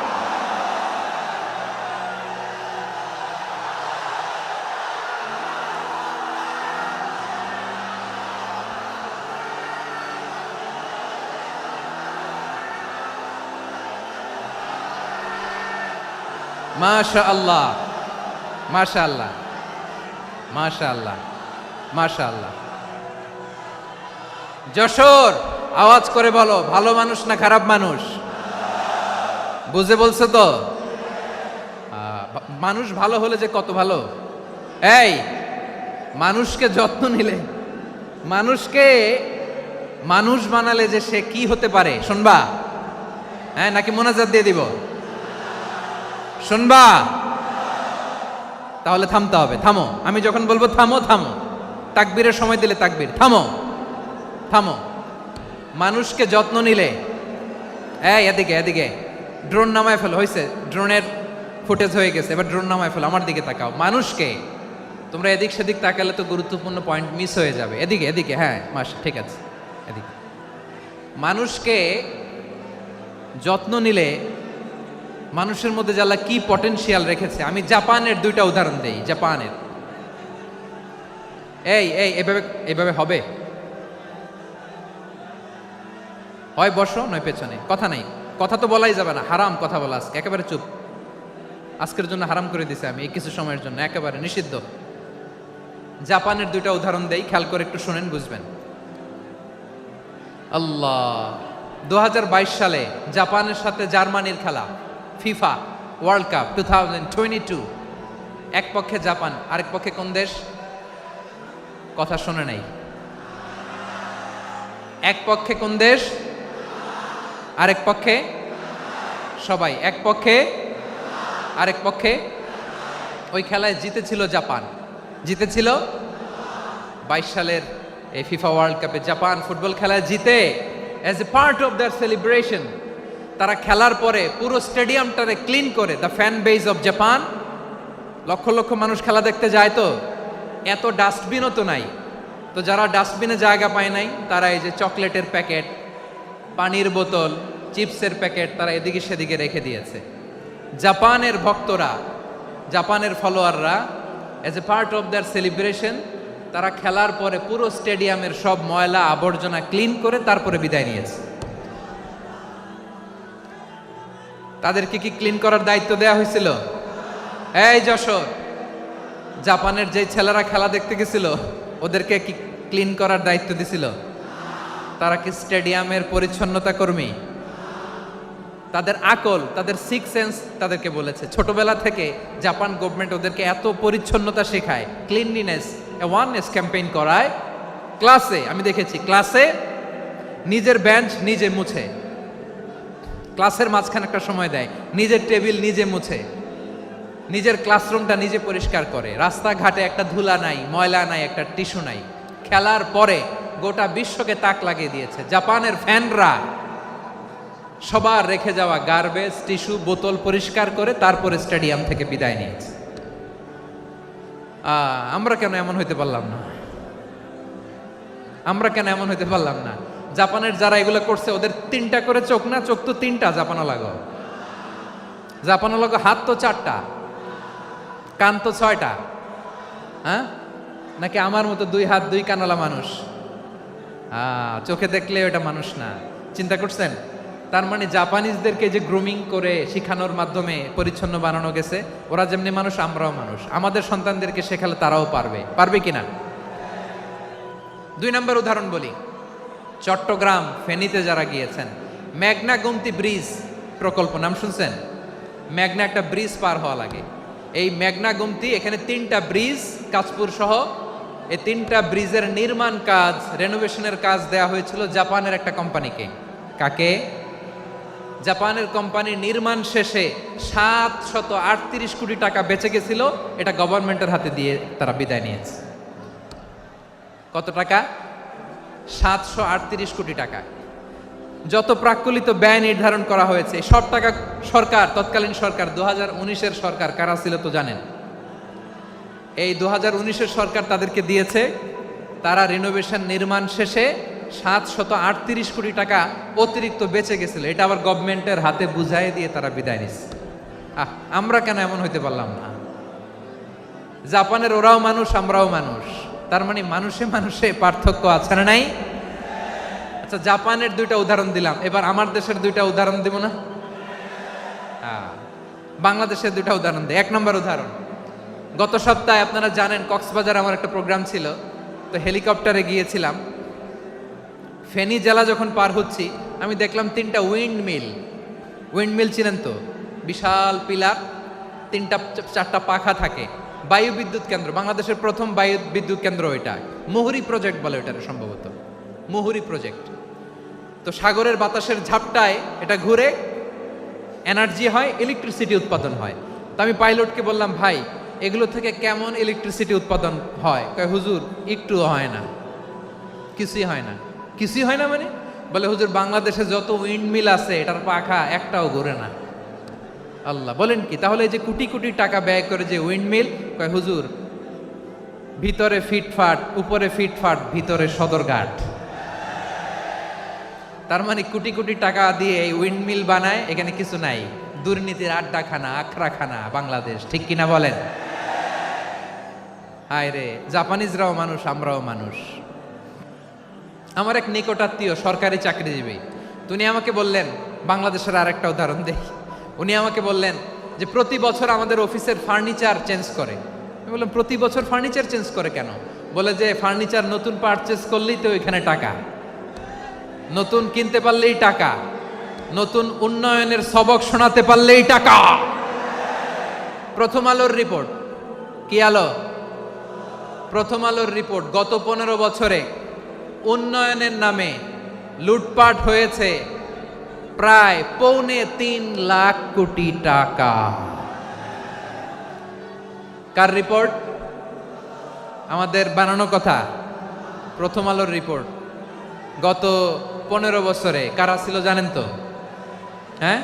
মাশাআল্লাহ মাশাআল্লাহ মাশাআল্লাহ মাশাআল্লাহ। যশোর, আওয়াজ করে বলো, ভালো মানুষ না খারাপ মানুষ? বুঝে বলছো তো? মানুষ ভালো হলে যে কত ভালো। এই মানুষকে যত্ন নিলে, মানুষকে মানুষ বানালে যে সে কি হতে পারে শুনবা? হ্যাঁ, নাকি মোনাজাত দিয়ে দিব? শুনবা? তাহলে থামতে হবে। থামো, আমি যখন বলবো থামো থামো, তাকবীরের সময় দিলে তাকবীর, থামো থামো। মানুষকে যত্ন নিলে, এই এদিকে এদিকে, ড্রোন নামায় ফেলো। হয়েছে, ড্রোনের ফুটেজ হয়ে গেছে, এবার ড্রোন নামায় ফেলো। আমার দিকে তাকাও। মানুষকে, তোমরা এদিক সেদিক তাকালে তো গুরুত্বপূর্ণ পয়েন্ট মিস হয়ে যাবে। এদিকে এদিকে, হ্যাঁ ঠিক আছে, এদিকে। মানুষকে যত্ন নিলে মানুষের মধ্যে যারা কি পটেনশিয়াল রেখেছে। আমি জাপানের দুইটা উদাহরণ দেই। জাপানের, এই এই এভাবে এভাবে হবে, হয় বসো নয় পেছনে, কথা নাই, কথা তো বলাই যাবে না, হারাম কথা বলা। আজকে একেবারে চুপ, আজকের জন্য হারাম করে দিছে আমি, এই কিছু সময়ের জন্য একেবারে নিষিদ্ধ। জাপানের দুইটা উদাহরণ দেই, খেয়াল করে একটু শুনেন, বুঝবেন। আল্লাহ, 2022 সালে জাপানের সাথে জার্মানির খেলা, ফিফা ওয়ার্ল্ড কাপ 2022। এক পক্ষে জাপান, আরেক পক্ষে কোন দেশ? কথা শুনে নাই। এক পক্ষে কোন দেশ, আরেক পক্ষে সবাই। এক পক্ষে আরেক পক্ষে। ওই খেলায় জিতেছিল জাপান, জিতেছিল 22 সালের এই ফিফা ওয়ার্ল্ড কাপে জাপান ফুটবল খেলায় জিতে as a part of their celebration তারা খেলার পরে পুরো স্টেডিয়ামটারে ক্লিন করে, the fan base of Japan, লক্ষ লক্ষ মানুষ খেলা দেখতে যায়, তো এত ডাস্টবিনও তো নাই, তো যারা ডাস্টবিনে জায়গা পায় নাই তারা এই যে চকলেটের প্যাকেট, পানির বোতল, চিপসের প্যাকেট তারা এদিকে সেদিকে রেখে দিয়েছে। জাপানের ভক্তরা, জাপানের ফলোয়াররা as a part of their celebration তারা খেলার পরে পুরো স্টেডিয়ামের সব ময়লা আবর্জনা ক্লিন করে তারপরে বিদায় নিয়েছে। তাদেরকে কি ক্লিন করার দায়িত্ব দেওয়া হয়েছিল? এই যশোর, জাপানের যে ছেলেরা খেলা দেখতে গেছিল ওদেরকে কি ক্লিন করার দায়িত্ব দিছিল? তারা কি স্টেডিয়ামের পরিচ্ছন্নতা কর্মী? তাদের আকল, তাদের সিক্স সেন্স তাদেরকে বলেছে। ছোটবেলা থেকে জাপান গভর্নমেন্ট ওদেরকে এত পরিচ্ছন্নতা শেখায়, ক্লিনলিনেস অ্যাওয়ারনেস ক্যাম্পেইন করায়। ক্লাসে আমি দেখেছি, ক্লাসে নিজের বেঞ্চ নিজে মুছে, ক্লাসের মাঝখানে একটা সময় দেয়, নিজের টেবিল নিজে মুছে, নিজের ক্লাসরুমটা নিজে পরিষ্কার করে, রাস্তাঘাটে একটা ধুলা নাই, ময়লা নাই, একটা টিস্যু নাই। খেলার পরে গোটা বিশ্বকে তাক লাগিয়ে দিয়েছে। জাপানের ফ্যানরা সবার রেখে যাওয়া গার্বেজ, টিস্যু, বোতল পরিষ্কার করে তারপরে স্টেডিয়াম থেকে বিদায় নিয়েছে। আমরা কেন এমন হইতে পারলাম না? আমরা কেন এমন হইতে পারলাম না? জাপানের যারা এগুলো করছে ওদের তিনটা করে চোখ না? চোখ তো তিনটা, জাপানো লাগো, জাপানো লাগো, হাত তো চারটা, কান তো ছয়টা, হ্যাঁ? নাকি আমার মতো দুই হাত দুই কানওয়ালা মানুষ? চোখে দেখলে ওটা মানুষ না। চিন্তা করছেন? তার মানে জাপানিজদেরকে যে গ্রুমিং করে শিখানোর মাধ্যমে পরিচ্ছন্ন বানানো গেছে, ওরা যেমনি মানুষ আমরাও মানুষ। আমাদের সন্তানদেরকে শেখালে তারাও পারবে, পারবে কিনা? 2 নম্বর উদাহরণ বলি। চট্টগ্রাম ফেনীতে যারা গিয়েছেন, মেঘনা গোমতী ব্রিজ প্রকল্প নাম শুনছেন? মেঘনা একটা ব্রিজ পার হওয়া লাগে। এই মেঘনা গোমতী, এখানে 3টা ব্রিজ, কাঁচপুর সহ এই 3টা ব্রিজের নির্মাণ কাজ, রেনোভেশনের কাজ দেয়া হয়েছিল জাপানের একটা কোম্পানিকে। কাকে? জাপানের কোম্পানি। নির্মাণ শেষে 738 কোটি টাকা বেঁচে গেছিল, এটা গভর্নমেন্টের হাতে দিয়ে তারা বিদায় নিয়েছে। কত টাকা? 738 কোটি টাকা। যত প্রাক্কলিত ব্যয় নির্ধারণ করা হয়েছে সব টাকা সরকার, তৎকালীন সরকার 2019-এর সরকার, কারা ছিল তো জানেন? এই 2019-এর সরকার তাদেরকে দিয়েছে। তারা রিনোভেশন নির্মাণ শেষে 738 কোটি টাকা অতিরিক্ত বেঁচে গেছিল, এটা আবার গভর্নমেন্টের হাতে বুঝাই দিয়ে তারা বিদায় নিচ্ছে। আমরা কেন এমন হইতে পারলাম না? জাপানের ওরাও মানুষ, আমরাও মানুষ, তার মানে মানুষে মানুষে পার্থক্য আছে না নাই? আচ্ছা, জাপানের 2টা উদাহরণ দিলাম, এবার আমার দেশের 2টা উদাহরণ দিব না? বাংলাদেশের 2টা উদাহরণ দিই। 1 নম্বর উদাহরণ, গত সপ্তাহে আপনারা জানেন কক্সবাজার আমার একটা প্রোগ্রাম ছিল, তো হেলিকপ্টারে গিয়েছিলাম। ফেনী জেলা যখন পার হচ্ছি আমি দেখলাম 3টা উইন্ডমিল। উইন্ডমিল চিনেন তো? বিশাল পিলার, 3টা 4টা পাখা থাকে। বায়ু বিদ্যুৎ কেন্দ্র, বাংলাদেশের প্রথম বায়ু বিদ্যুৎ কেন্দ্র এটা। মুহুরী প্রজেক্ট বলে এটার, সম্ভবত মুহুরী প্রজেক্ট। তো সাগরের বাতাসের ঝাপটায় এটা ঘুরে এনার্জি হয়, ইলেকট্রিসিটি উৎপাদন হয়। তো আমি পাইলটকে বললাম, ভাই এগুলো থেকে কেমন ইলেকট্রিসিটি উৎপাদন হয়? কয়, হুজুর একটুও হয় না, কিছুই হয় না। কিছুই হয় না মানে? বলে, হুজুর বাংলাদেশে যত উইন্ডমিল আছে এটার পাখা একটাও ঘুরে না। আল্লাহ, বলেন কি? তাহলে এই যে কোটি কোটি টাকা ব্যয় করে যে উইন্ডমিল, কয় হুজুর ভিতরে ফিটফাট, উপরে ফিটফাট, ভিতরে সদরঘাট। তার মানে কোটি কোটি টাকা দিয়ে এই উইন্ডমিল বানায়, এখানে কিছু নাই। দুর্নীতির আড্ডাখানা, আখড়াখানা বাংলাদেশ, ঠিক কিনা বলেন? হায় রে, জাপানিজরাও মানুষ, আমরাও মানুষ। আমার এক নিকটাত্মীয় সরকারি চাকরিজীবী, উনি আমাকে বললেন, বাংলাদেশের আরেকটা উদাহরণ দেখি। উনি আমাকে বললেন যে প্রতি বছর আমাদের অফিসের ফার্নিচার চেঞ্জ করে। আমি বললাম, প্রতি বছর ফার্নিচার চেঞ্জ করে কেন? বলে যে ফার্নিচার নতুন পারচেজ করলেই তো এখানে টাকা, নতুন কিনতে পারলেই টাকা, নতুন উন্নয়নের সবক শোনাতে পারলেই টাকা। প্রথম আলোর রিপোর্ট, কি আলো? প্রথম আলোর রিপোর্ট, গত 15 বছরে উন্নয়নের নামে লুটপাট হয়েছে প্রায় 3.25 লাখ কোটি টাকা। কার রিপোর্ট? আমাদের বানানো কথা? প্রথম আলোর রিপোর্ট। গত 15 বছরে কারা ছিল জানেন তো? হ্যাঁ,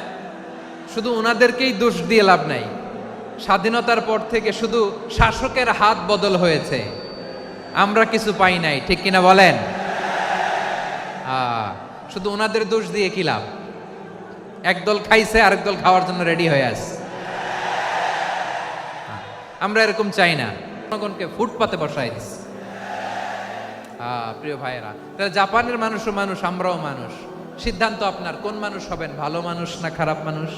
শুধু ওনাদেরকেই দোষ দিয়ে লাভ নাই। স্বাধীনতার পর থেকে শুধু শাসকের হাত বদল হয়েছে, আমরা কিছু পাই নাই, ঠিক কিনা বলেন? শুধু ওনাদের দোষ দিয়ে কি লাভ? একদল খাইছে, আরেক দল খাওয়ার জন্য রেডি হয়ে আছে। আমরা এরকম চাই না, জনগণকে ফুটপাতে বসাই দিস। প্রিয় ভাইয়েরা, তাহলে জাপানের মানুষও মানুষ, আমরাও মানুষ। সিদ্ধান্ত আপনার, কোন মানুষ হবেন, ভালো মানুষ না খারাপ মানুষ?